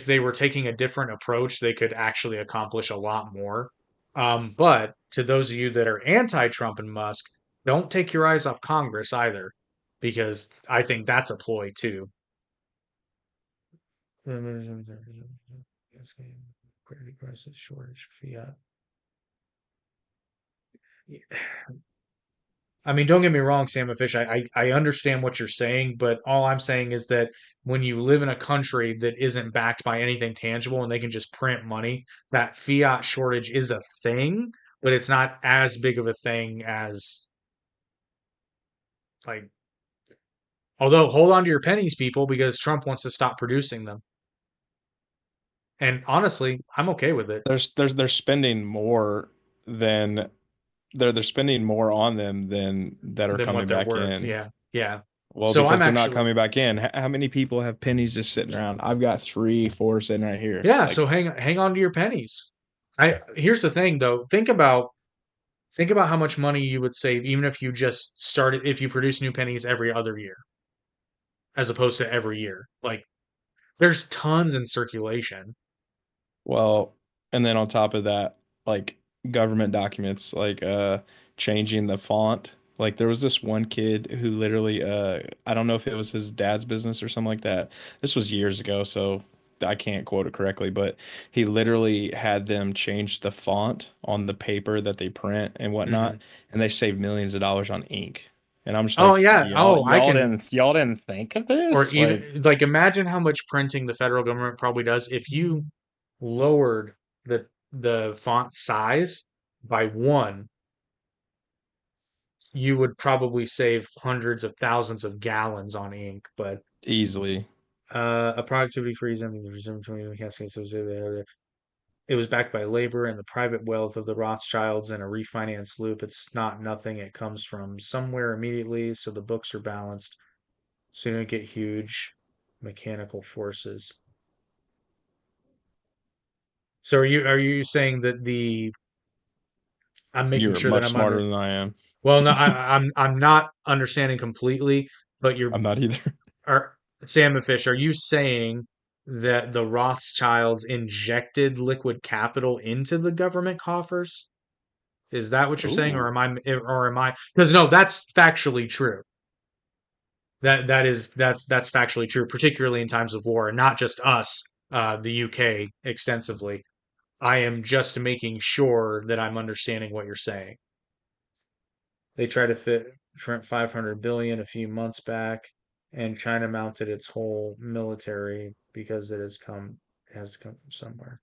they were taking a different approach, they could actually accomplish a lot more. But to those of you that are anti-Trump and Musk, don't take your eyes off Congress either, because I think that's a ploy too. Crisis, shortage, fiat. I mean, don't get me wrong, Sam and Fish. I understand what you're saying, but all I'm saying is that when you live in a country that isn't backed by anything tangible and they can just print money, that fiat shortage is a thing, but it's not as big of a thing as like. Although, hold on to your pennies, people, because Trump wants to stop producing them. And honestly, I'm okay with it They're spending more than they're spending more on them than that are than what coming they're back worth. in. Yeah, yeah. Well, So I'm because they're not actually, coming back in. How many people have pennies just sitting around? I've got three, four sitting right here. yeah. So Like, hang on to your pennies. I Here's the thing though. Think about how much money you would save even if you just started if you produce new pennies every other year as opposed to every year. Like there's tons in circulation. well, and then on top of that, like government documents, like changing the font. Like there was this one kid who literally I don't know if it was his dad's business or something like that. This was years ago, so I can't quote it correctly, but he literally had them change the font on the paper that they print and Hmm. whatnot, and they saved millions of dollars on ink. And I'm just Oh like, yeah. Oh, I can. y'all didn't think of Or this? Like, even like imagine how much printing the federal government probably does if you lowered the font size by one, you would probably save hundreds of thousands of gallons on ink. But easily. a productivity freeze, I mean, it was backed by labor and the private wealth of the Rothschilds in a refinance loop. It's not nothing. It comes from somewhere immediately, so the books are balanced. So you don't get huge mechanical forces. So are you saying that the I'm making You're sure that much I'm smarter under than I am. well no I'm not understanding completely, but you're I'm not either. are Sam and Fish, are you saying that the Rothschilds injected liquid capital into the government coffers? Is that what you're saying, or Ooh. am I? Because no, that's factually true. That's factually true, particularly in times of war, and not just us, the UK extensively. I am just making sure that I'm understanding what you're saying. They tried to fit 500 billion a few months back, and China mounted its whole military because it has to come from somewhere.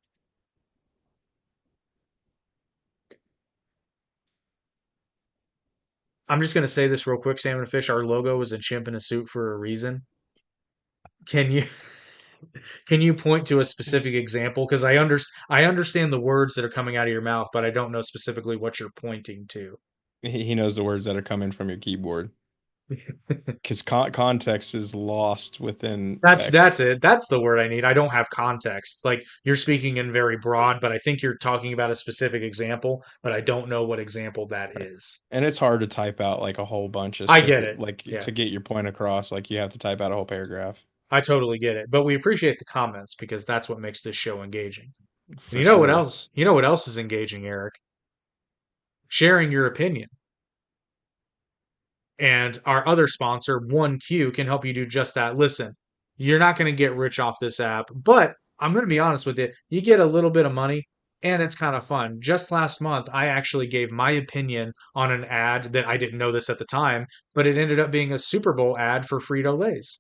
I'm just going to say this real quick, Salmon and Fish. Our logo is a chimp in a suit for a reason. Can you can you point to a specific example? Because I understand the words that are coming out of your mouth, but I don't know specifically what you're pointing to. He knows the words that are coming from your keyboard because context is lost within That's text. it. That's the word I need. I don't have context. Like you're speaking in very broad, but I think you're talking about a specific example, but I don't know what example that Right. is. And it's hard to type out like a whole bunch of I stuff. get it. Like Yeah, to get your point across, like you have to type out a whole paragraph I totally get it. But we appreciate the comments because that's what makes this show engaging. And for you know what sure. else? You know what else is engaging, Eric? Sharing your opinion. And our other sponsor, 1Q, can help you do just that. Listen, you're not going to get rich off this app, but I'm going to be honest with you. You get a little bit of money and it's kind of fun. Just last month, I actually gave my opinion on an ad that I didn't know this at the time, but it ended up being a Super Bowl ad for Frito-Lay's.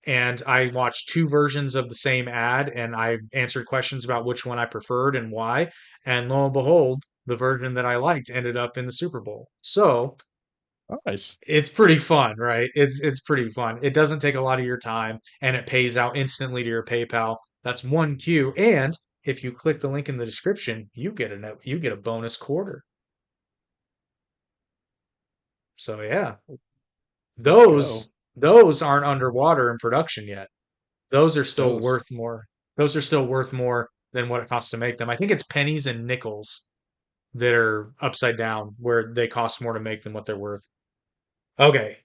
And I watched two versions of the same ad and I answered questions about which one I preferred and why. And lo and behold, the version that I liked ended up in the Super Bowl. So Nice. it's pretty fun, right? It's pretty fun. It doesn't take a lot of your time and it pays out instantly to your PayPal. That's 1Q. And if you click the link in the description, you get a bonus quarter. So yeah, Let's go. those aren't underwater in production yet. Those are still Those. worth more. Those are still worth more than what it costs to make them. I think it's pennies and nickels that are upside down where they cost more to make than what they're worth. Okay,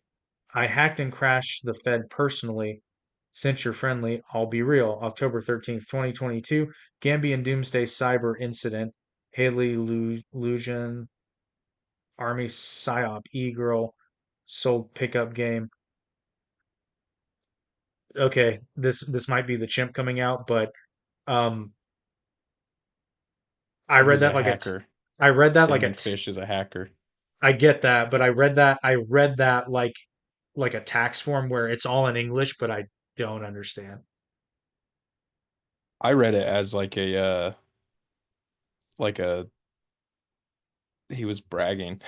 I hacked and crashed the Fed personally. Since you're friendly, I'll be real. October 13th, 2022, Gambian Doomsday Cyber Incident, Haley Lusion, Army PSYOP, E-Girl, sold pickup game. Okay, this might be the chimp coming out, but um I read He's that a like a hacker. I read that like Salmon Fish is a hacker. I get that, but I read that like a tax form where it's all in English, but I don't understand. I read it as like a he was bragging.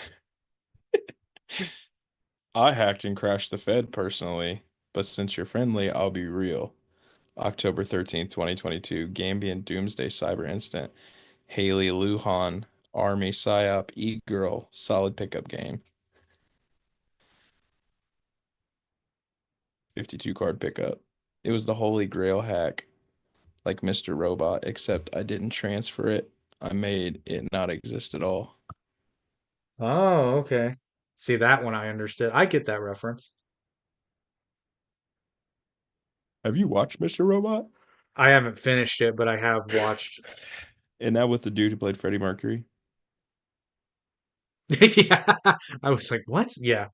I hacked and crashed the Fed personally, but since you're friendly, I'll be real. October 13th, 2022, Gambian Doomsday Cyber Incident. Haley Lujan, Army PSYOP, E-Girl, solid pickup game. 52 card pickup. It was the holy grail hack, like Mr. Robot, except I didn't transfer it. I made it not exist at all. Oh, okay. See that one I understood. I get that reference. Have you watched Mr. Robot? I haven't finished it, but I have watched. And that with the dude who played Freddie Mercury. Yeah. I was like, what? Yeah.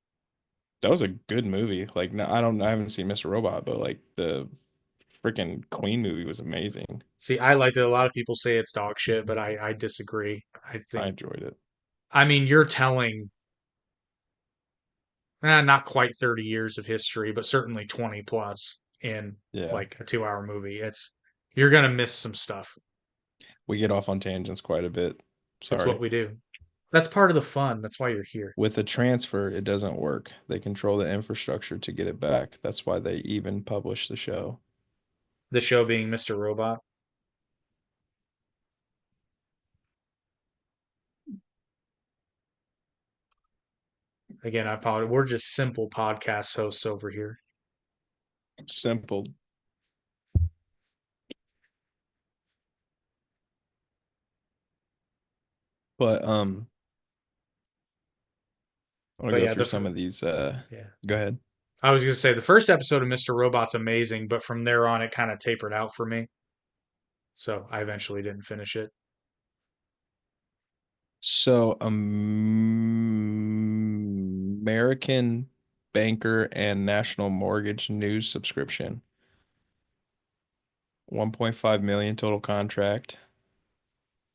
That was a good movie. Like, no, I haven't seen Mr. Robot, but like the freaking Queen movie was amazing. See, I liked it. A lot of people say it's dog shit, but I disagree. I I think, enjoyed it. I mean, you're telling not quite 30 years of history, but certainly 20 plus in Yeah, like a 2 hour movie. You're gonna miss some stuff. we get off on tangents quite a bit. It's what Sorry. we do. That's part of the fun. That's why you're here. With a transfer, it doesn't work. They control the infrastructure to get it back. That's why they even publish the show. The show being Mr. Robot. Again, I apologize. We're just simple podcast hosts over here. Simple. But I want to But go yeah, through some of these yeah. go ahead. I was gonna say the first episode of Mr. Robot's amazing, but from there on it kind of tapered out for me. So I eventually didn't finish it. So, American Banker and National Mortgage News subscription. 1.5 million total contract.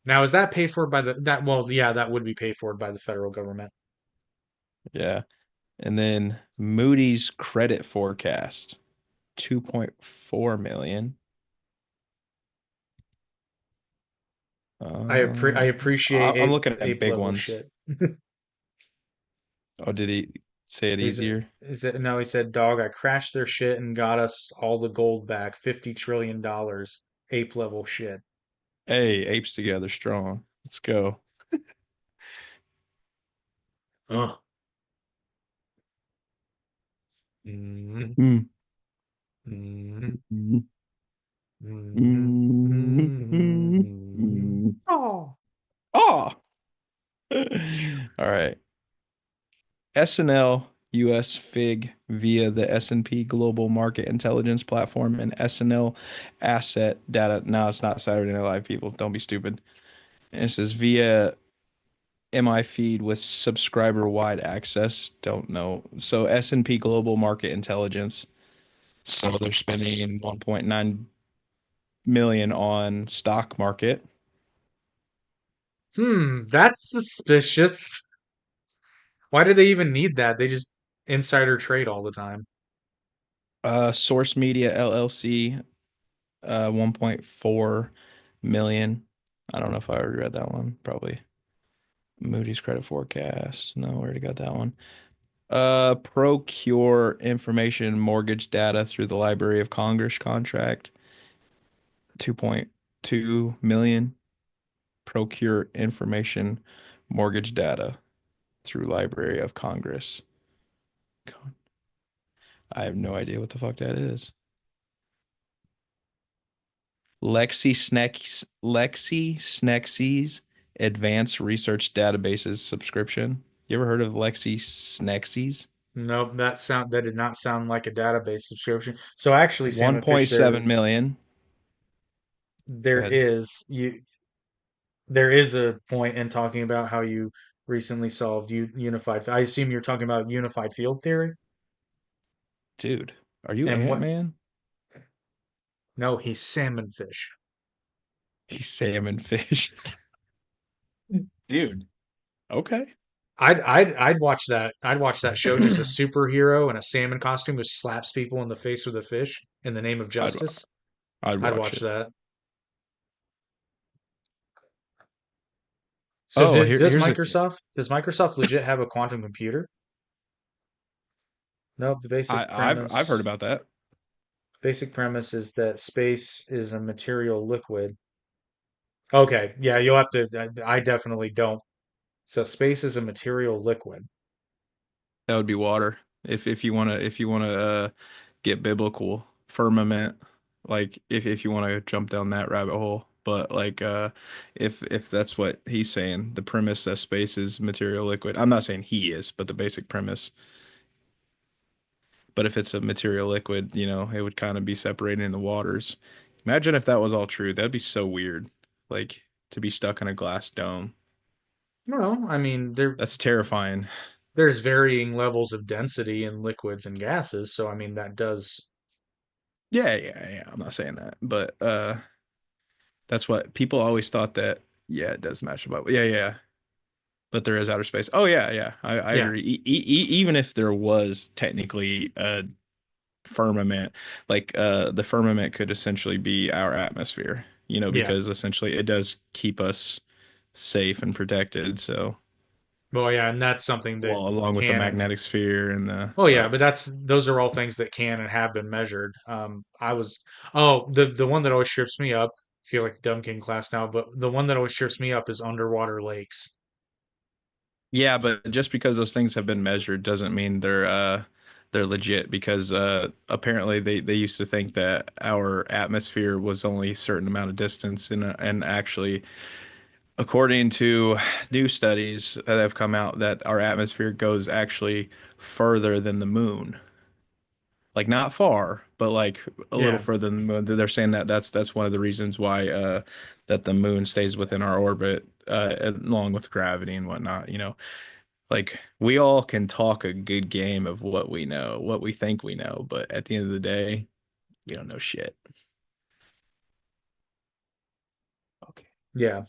Now, is that paid for by well, yeah, that would be paid for by the federal government. Yeah. And then Moody's credit forecast. 2.4 million. I appreciate I'm A looking at ape big level ones. shit. Oh, did he say it He's easier? is it no, he said, dog, I crashed their shit and got us all the gold back, $50 trillion. Ape level shit. Hey, apes together strong. Let's go. Ugh. Mm, Mm, mm, mm, mm, mm, mm, mm. mm. Oh. Ah. All right. SNL US Fig via the S&P Global Market Intelligence platform and SNL Asset Data. No, it's not Saturday Night Live, people. Don't be stupid. And it says via MI feed with subscriber wide access. Don't know. So S&P Global Market Intelligence. So they're spending 1.9 million on stock market. That's suspicious. Why do they even need that? They just insider trade all the time. Source Media LLC, 1.4 million. I don't know if I already read that one. Probably. Moody's credit forecast. No, I already got that one. Procure information mortgage data through the Library of Congress contract. 2.2 million. Procure information mortgage data through Library of Congress. I have no idea what the fuck that is. LexisNexis Advanced Research Databases subscription. You ever heard of LexisNexis? Nope, that did not sound like a database subscription. So actually, Salmon Fish, 1.7 million. Go there ahead. is you there is a point in talking about how you recently solved unified. I assume you're talking about unified field theory. Dude, are you And what? Ant-Man? No, he's salmon fish. He's salmon fish. Dude. Okay. I'd watch that. I'd watch that show. Just a superhero in a salmon costume who slaps people in the face with a fish in the name of I'd justice. I'd I'd watch watch it. that. So Oh, does here's a Microsoft legit have a quantum computer? Nope. The I've heard about that. basic premise is that space is a material liquid. Okay, yeah, you'll have to. I definitely don't. So space is a material liquid. That would be water. If you wanna get biblical, firmament, like if you wanna jump down that rabbit hole. But like if that's what he's saying, the premise that space is material liquid. I'm not saying he is, but the basic premise. But if it's a material liquid, it would kind of be separated in the waters. Imagine if that was all true. That'd be so weird. Like to be stuck in a glass dome. Well, I mean, That's terrifying. there's varying levels of density in liquids and gases, so I mean that does. Yeah, yeah, yeah. I'm not saying that, but that's what people always thought that. Yeah, it does match up. Yeah, yeah. But there is outer space. Oh yeah, yeah. I Yeah, agree. Even if there was technically a firmament, like the firmament could essentially be our atmosphere. yeah. Because essentially it does keep us safe and protected. So, Well, yeah, and that's something that well, along with the can and magnetic sphere and the, oh yeah, but but those are all things that can and have been measured. Oh, the one that always trips me up. I feel like the dumb kid in class now, but the one that always trips me up is underwater lakes. yeah, but just because those things have been measured doesn't mean they're legit because apparently they used to think that our atmosphere was only a certain amount of distance and actually according to new studies that have come out that our atmosphere goes actually further than the moon. Like not far, but like a little Yeah. further than the moon. They're saying that that's one of the reasons why that the moon stays within our orbit along with gravity and whatnot, like we all can talk a good game of what we know, what we think we know, but at the end of the day, you don't know shit. Okay. Yeah.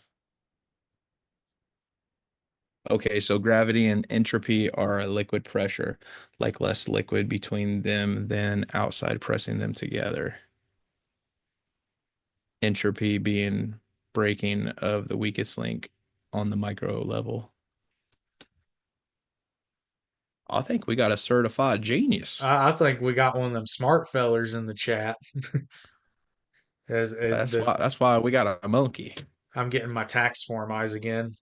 Okay, so gravity and entropy are a liquid pressure, like less liquid between them than outside pressing them together. Entropy being breaking of the weakest link on the micro level. I think we got a certified genius. I think we got one of them smart fellers in the chat. As That's the why we got a monkey. I'm getting my tax form eyes again.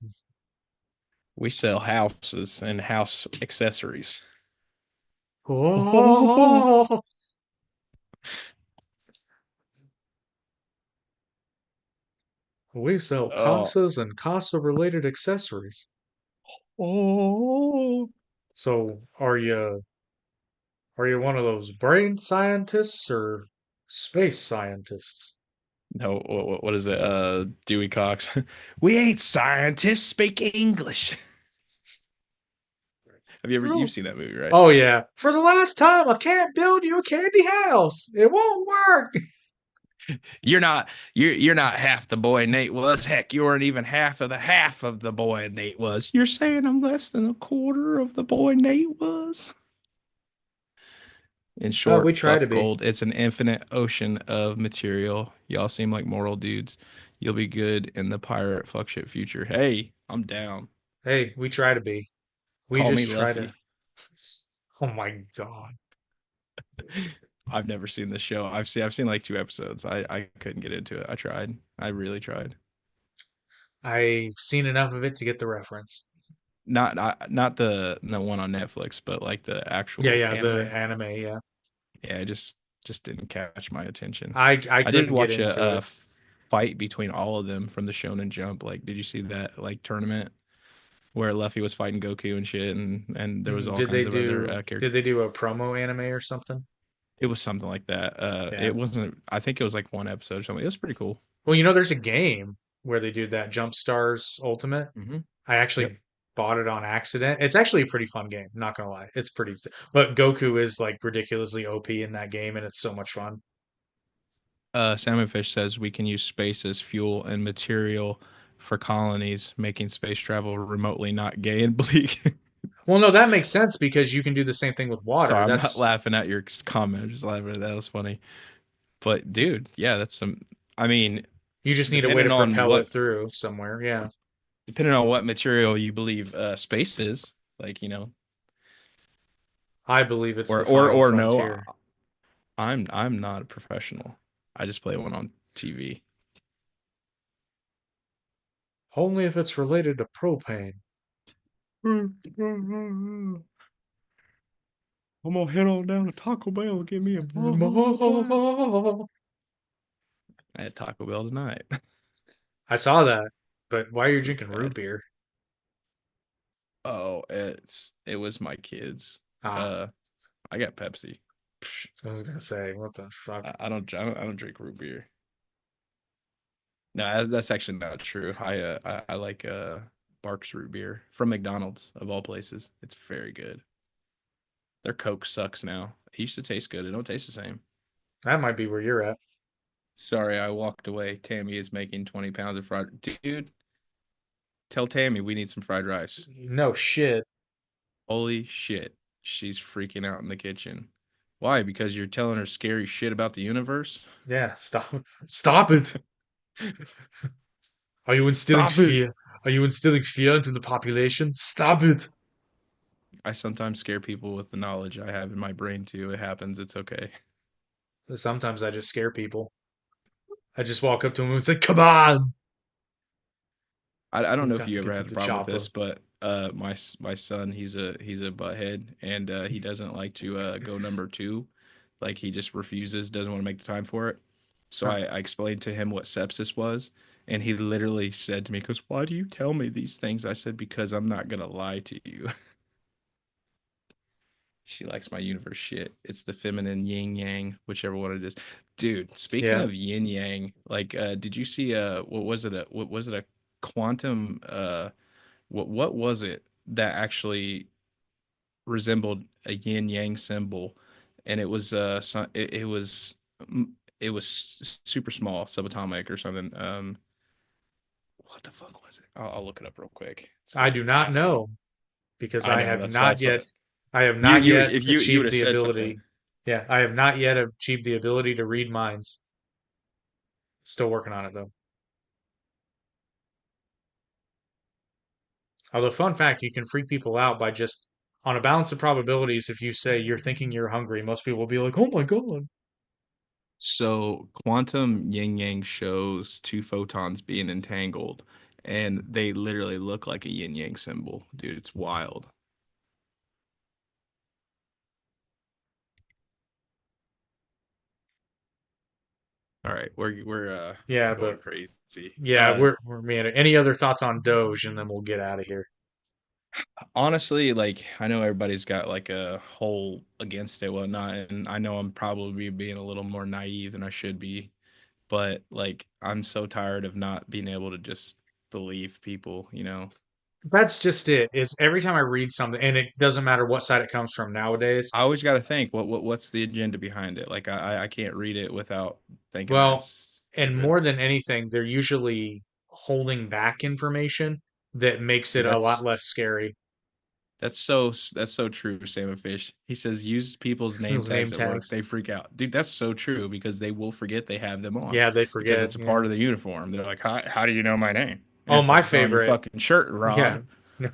We sell houses and house accessories. Oh, we sell Oh, casas and casa related accessories. oh. So are you one of those brain scientists or space scientists? No, what is it? Dewey Cox. We ain't scientists, speak English. Have you ever For you've the- seen that movie, right? Oh yeah. For the last time, I can't build you a candy house. It won't work. You're not half the boy Nate was. Heck, you weren't even half of the boy Nate was. You're saying I'm less than a quarter of the boy Nate was. In We short, try to fuck be. gold. It's an infinite ocean of material. Y'all seem like moral dudes. You'll be good in the pirate fuck shit future. Hey, I'm down. Hey, we try to be. We Call me just try to. Luffy. Oh my God. I've never seen this show. I've seen like 2 episodes. I couldn't get into it. I tried. I really tried. I've seen enough of it to get the reference. Not the one on Netflix, but like the Yeah, actual yeah, the anime. anime, yeah. Yeah, it just didn't catch my attention. I I did couldn't get watch into a it. fight between all of them from the Shonen Jump. Like, did you see that like tournament where Luffy was fighting Goku and shit, and there was all Did kinds they of other do characters. did they do a promo anime or something? It was something like that. Yeah. It wasn't. I think it was like one episode or something. It was pretty cool. Well, there's a game where they do that Jump Stars Ultimate. Hmm. I Yep. actually bought it on accident. It's actually a pretty fun game, not gonna lie. It's pretty, but Goku is like ridiculously OP in that game, and it's so much fun. Salmon Fish says we can use space as fuel and material for colonies, making space travel remotely not gay and bleak. Well, no, that makes sense because you can do the same thing with water. Sorry, I'm not That's laughing at your comment. I'm just laughing at that. That was funny. But dude, yeah, that's some. I mean, You just need a way to depending on propel it what through somewhere. Yeah, depending on what material you believe space is, like I believe it's the final or no, frontier. I'm not a professional. I just play one on TV. Only if it's related to propane. I'm gonna head on down to Taco Bell and get me a ball blast. I had Taco Bell tonight. I saw that, but why are you drinking root Bad. beer? Oh, it was my kids. Ah, Uh, I got Pepsi. Psh, I was gonna say, what the fuck? I don't drink root beer. No, that's actually not true. I like Barks root beer from McDonald's of all places. It's very good. Their Coke sucks now. It used to taste good. It don't taste the same. That might be where you're at. Sorry, I walked away. Tammy is making 20 pounds of fried. Dude, tell Tammy we need some fried rice. No shit. Holy shit. She's freaking out in the kitchen. Why? Because you're telling her scary shit about the universe? Yeah, stop. Stop it. Are you instilling Stop it. fear? Are you instilling fear into the population? Stop it. I sometimes scare people with the knowledge I have in my brain too. It happens. It's okay. Sometimes I just scare people. I just walk up to them and say, "Come on, I don't know we've if got you to ever get to had a the problem with chopper." this, but my son, he's a butthead and he doesn't like to go number two. Like he just refuses, doesn't want to make the time for it. So Huh. I explained to him what sepsis was, and he literally said to me, "Because why do you tell me these things?" I said, "Because I'm not gonna lie to you." She likes my universe shit. It's the feminine yin yang, whichever one it is. Dude, speaking Yeah, of yin yang, like did you see what was it a quantum what was it that actually resembled a yin yang symbol, and it was mm, it was super small, subatomic or something. What the fuck was it? I'll look it up real quick. I do not Ask me. know because I I know have that's why not it's fun. yet. I have not You yet if you would achieved have the said something. ability. Yeah, I have not yet achieved the ability to read minds. Still working on it though. Although, fun fact, you can freak people out by just on a balance of probabilities. If you say you're thinking you're hungry, most people will be like, "Oh my God." So quantum yin yang shows two photons being entangled, and they literally look like a yin yang symbol. Dude, it's wild. All right, we're Yeah, going but crazy. yeah, we're man. Any other thoughts on Doge, and then we'll get out of here. Honestly, like I know everybody's got like a whole against it, whatnot, and I know I'm probably being a little more naive than I should be, but like I'm so tired of not being able to just believe people, you know. That's just it. It's every time I read something, and it doesn't matter what side it comes from nowadays. I always got to think what's the agenda behind it. Like I can't read it without thinking Well, that's and stupid. more than anything, they're usually holding back information that makes See, it a lot less scary. that's so true, Sam Fish. He says use people's name Those name tags at work. tags. They freak out. Dude, that's so true because they will forget they have them on Yeah, they because forget. it's a Yeah. part of the uniform. They're like, how do you know my name? And Oh, it's my like it's on your favorite. fucking shirt, Yeah. Rod. No,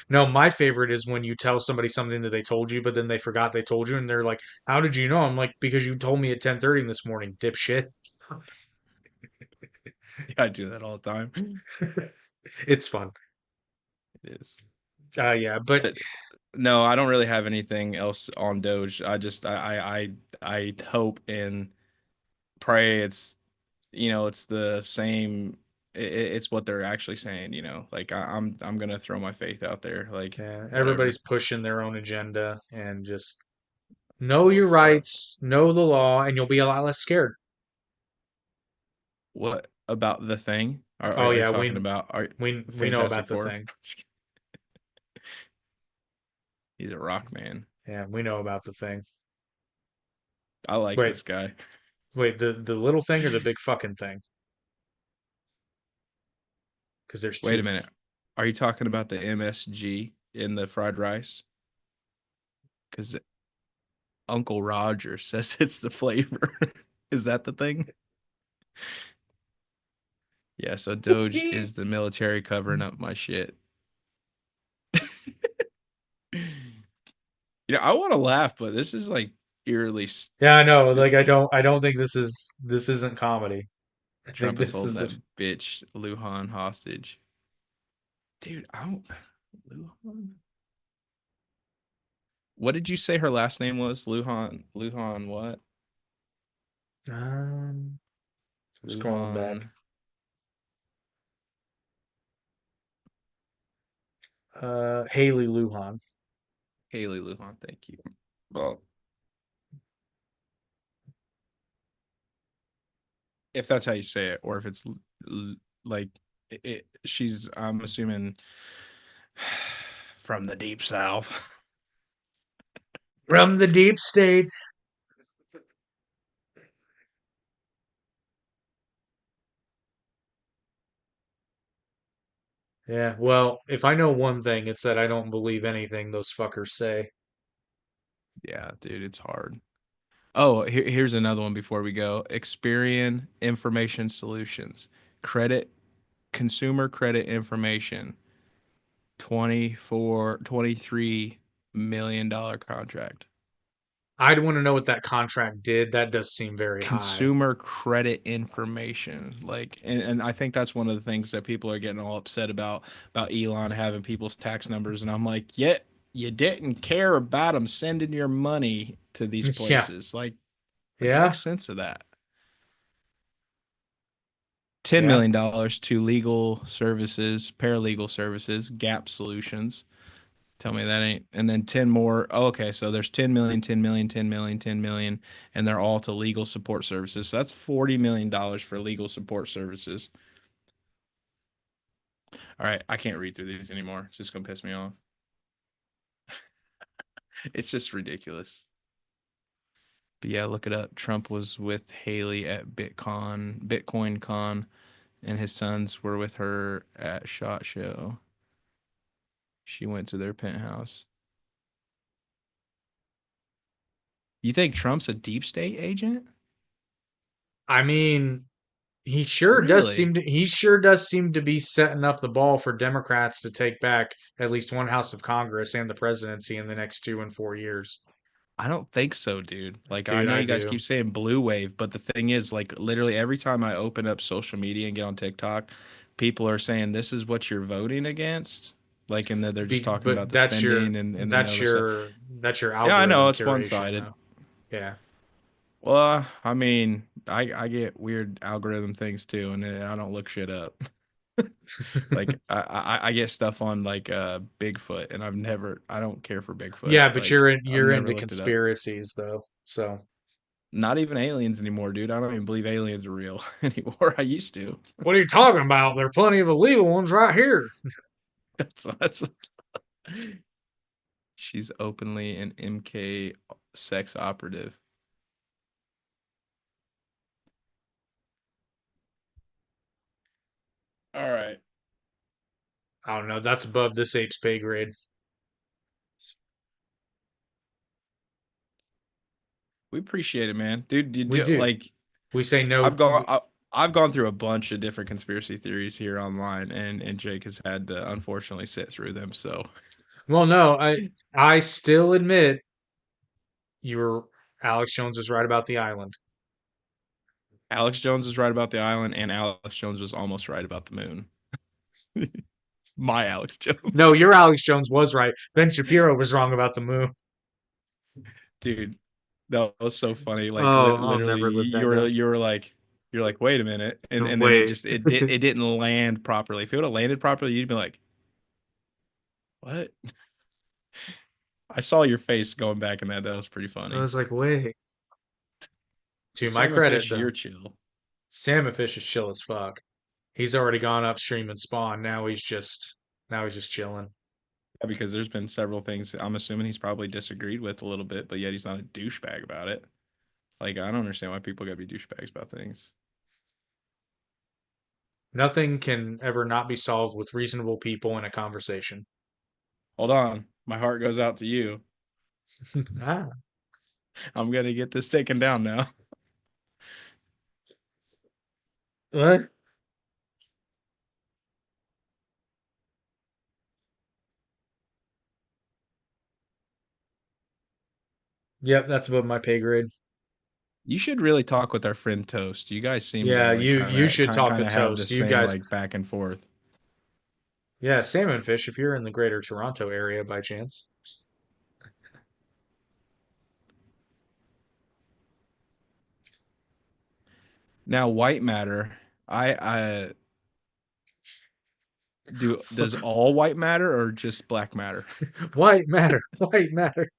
no, my favorite is when you tell somebody something that they told you, but then they forgot they told you, and they're like, "How did you know?" I'm like, "Because you told me at 10:30 this morning, dipshit." Yeah, I do that all the time. It's fun. It is. Yeah, but But no, I don't really have anything else on Doge. I just I hope and pray it's the same. It's what they're actually saying. Like I'm gonna throw my faith out there. Like yeah, everybody's whatever. pushing their own agenda and just know Oh your fuck. rights, know the law, and you'll be a lot less scared. What about the thing? Oh Are you yeah, talking about are we know Fantastic about the Four? thing. He's a rock man. Yeah, we know about the thing. I like Wait, this guy. wait, the little thing or the big fucking thing? Because there's Wait a two. minute. Are you talking about the MSG in the fried rice? Because Uncle Roger says it's the flavor. Is that the thing? Yeah, so Doge is the military covering up my shit. I want to laugh, but this is like eerily. Yeah, I know. This Like I don't think this isn't comedy. I think Trump is this holding is that bitch Luhan hostage, dude. I don't. Luhan. What did you say her last name was? Luhan. Luhan. What? um scrolling back. Luhan. Haley Luhan. Haley Luhan. Thank you. Well, if that's how you say it, or if it's like she's. I'm assuming from the deep south. From the deep state. Yeah, well, if I know one thing, it's that I don't believe anything those fuckers say. Yeah, dude, it's hard. Oh, here's another one before we go. Experian Information Solutions. Credit consumer credit information. 23 million dollar contract. I'd want to know what that contract did. That does seem very high. Consumer credit information. Like and I think that's one of the things that people are getting all upset about Elon having people's tax numbers and I'm like, "Yet you didn't care about them sending your money to these Yeah. places." Like make Yeah. sense of that. $10 Yeah. million to legal services, paralegal services, Gap Solutions. Tell me that ain't. And then 10 more. Oh, okay. So there's 10 million, 10 million, 10 million, 10 million, and they're all to legal support services. So that's $40 million for legal support services. All right. I can't read through these anymore. It's just going to piss me off. It's just ridiculous. But yeah, look it up. Trump was with Haley at Bitcoin Con, and his sons were with her at SHOT Show. She went to their penthouse. You think Trump's a deep state agent? I mean, Really? he sure does seem to be setting up the ball for Democrats to take back at least one house of Congress and the presidency in the next 2 and 4 years. I don't think so, dude. Like I Dude, know I you guys do. keep saying blue wave, but the thing is, like literally every time I open up social media and get on TikTok, people are saying this is what you're voting against. Like and they're just talking about But the spending and then that's other stuff. your Yeah, I know algorithm it's one curation sided. though. Yeah. Well, I mean, I get weird algorithm things too, and then I don't look shit up. Like I get stuff on like Bigfoot, and I don't care for Bigfoot. Yeah, but Like I've you're never into looked it up. conspiracies though. So, Not even aliens anymore, dude. I don't even believe aliens are real anymore. I used to. what are you talking about? There are plenty of illegal ones right here. That's she's openly an MK sex operative. All right. I don't know. That's above this ape's pay grade. We appreciate it, man. Dude, you We do do. like We say no. I've gone through a bunch of different conspiracy theories here online, and Jake has had to unfortunately sit through them. So Well, no, I still admit you were Alex Jones was right about the island. Alex Jones was right about the island, and Alex Jones was almost right about the moon. My Alex No, Jones, your Alex Jones was right. Ben Shapiro was wrong about the moon. dude, that was so funny. Like Oh, I'll literally, never live that down. you're like, wait a minute, and then Wait. it didn't land properly. If it would have landed properly, you'd be like, what? I saw your face going back in that. That was pretty I funny. was like, wait. To my Salmon credit, fish, you're though, chill. Salmon Fish is chill as fuck. He's already gone upstream and spawned. Now he's just chilling. Yeah, because there's been several things I'm assuming he's probably disagreed with a little bit, but yet he's not a douchebag about it. Like, I don't understand why people gotta be douchebags about things. Nothing can ever not be solved with reasonable people in a conversation. Hold on. My heart goes out to you. Ah, I'm gonna get this taken down now. what? Yep, that's above my pay grade. You should really talk with our friend Toast. You guys seem to Yeah, like you should talk kind to of have the Toast. You same guys, like back and forth. yeah, Salmon Fish. If you're in the Greater Toronto area by chance, Now, white matter, I does all white matter or just black matter? white matter, white matter.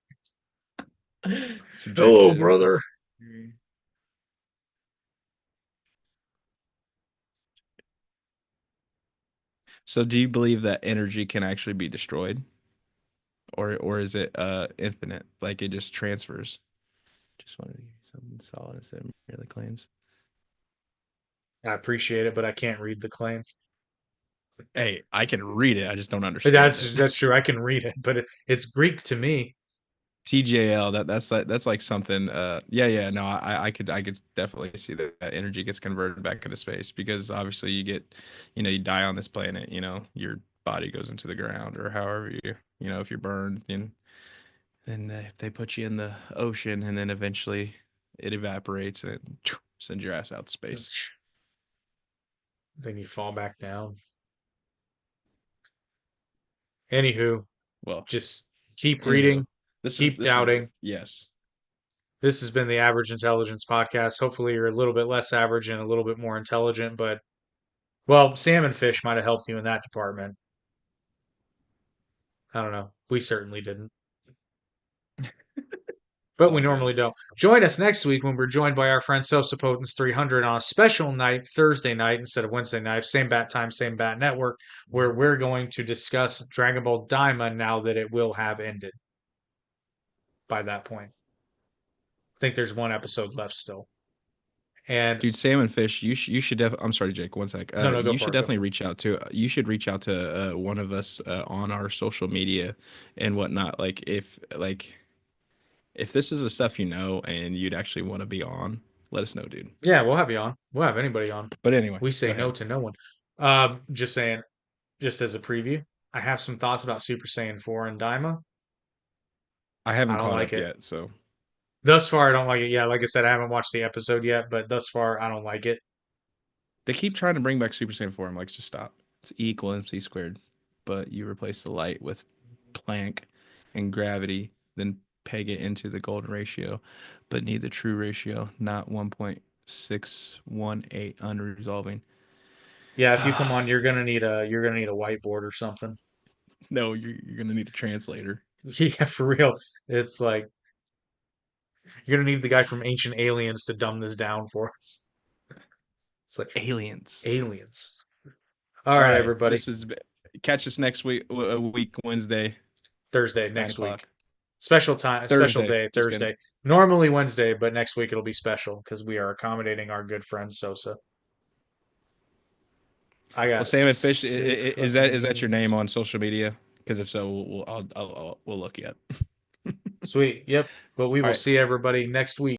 Hello, Subjective. brother. So do you believe that energy can actually be destroyed? Or is it infinite? Like it just transfers? Just wanted to give you something solid instead of merely claims. I appreciate it, but I can't read the claim. Hey, I can read it, I just don't understand That's it. that's true. I can read it, but it's Greek to me. TJL, that's like something yeah, no, I could definitely see that, that energy gets converted back into space because obviously you get, you die on this planet, your body goes into the ground or however if you're burned, then they put you in the ocean and then eventually it evaporates and it sends your ass out to space. Then you fall back down. Anywho, Well, just keep anywho, reading, keep this is great. doubting. Yes. This has been the Average Intelligence Podcast. Hopefully, you're a little bit less average and a little bit more intelligent. But, well, Salmon Fish might have helped you in that department. I don't know. We certainly didn't, but we All good. normally don't. Join us next week when we're joined by our friend Sosa Potence 300 on a special night, Thursday night instead of Wednesday night. Same bat time, same bat network, where we're going to discuss Dragon Ball Daima now that it will have ended by that point. I think there's one episode left still. And Dude, salmon fish, you should I'm sorry, Jake, one sec. no, no, go You for should it, go definitely for it. reach out to you should reach out to one of us on our social media and whatnot. Like if this is the stuff and you'd actually want to be on, let us know, dude. Yeah, we'll have you on. We'll have anybody on. But anyway, We go say no ahead. to no one. Just saying, just as a preview, I have some thoughts about Super Saiyan 4 and Daima. I I haven't don't caught like up it. yet, so Thus far, I don't like it. Yeah, like I said, I haven't watched the episode yet, but thus far, I don't like it. they keep trying to bring back Super Saiyan 4. I'm like, just stop. It's E equal MC squared. But you replace the light with Planck and gravity, then peg it into the golden ratio, but need the true ratio, not 1.618 unresolving. Yeah, if you come on, you're gonna need a whiteboard or something. No, you're gonna need a translator. Yeah, for real. It's like you're gonna need the guy from Ancient Aliens to dumb this down for us. It's like Aliens. aliens. All All right, right, everybody. catch us next week, Wednesday, Thursday 9 next week. o'clock. Special Thursday. day, Just kidding. Thursday. Normally Wednesday, but next week it'll be special because we are accommodating our good friend Sosa. I Well, got Salmon Fish, sick is fucking that your name dreams. on social media? Because if so, we'll look you up. Sweet. Yep. But we All will right. see everybody next week.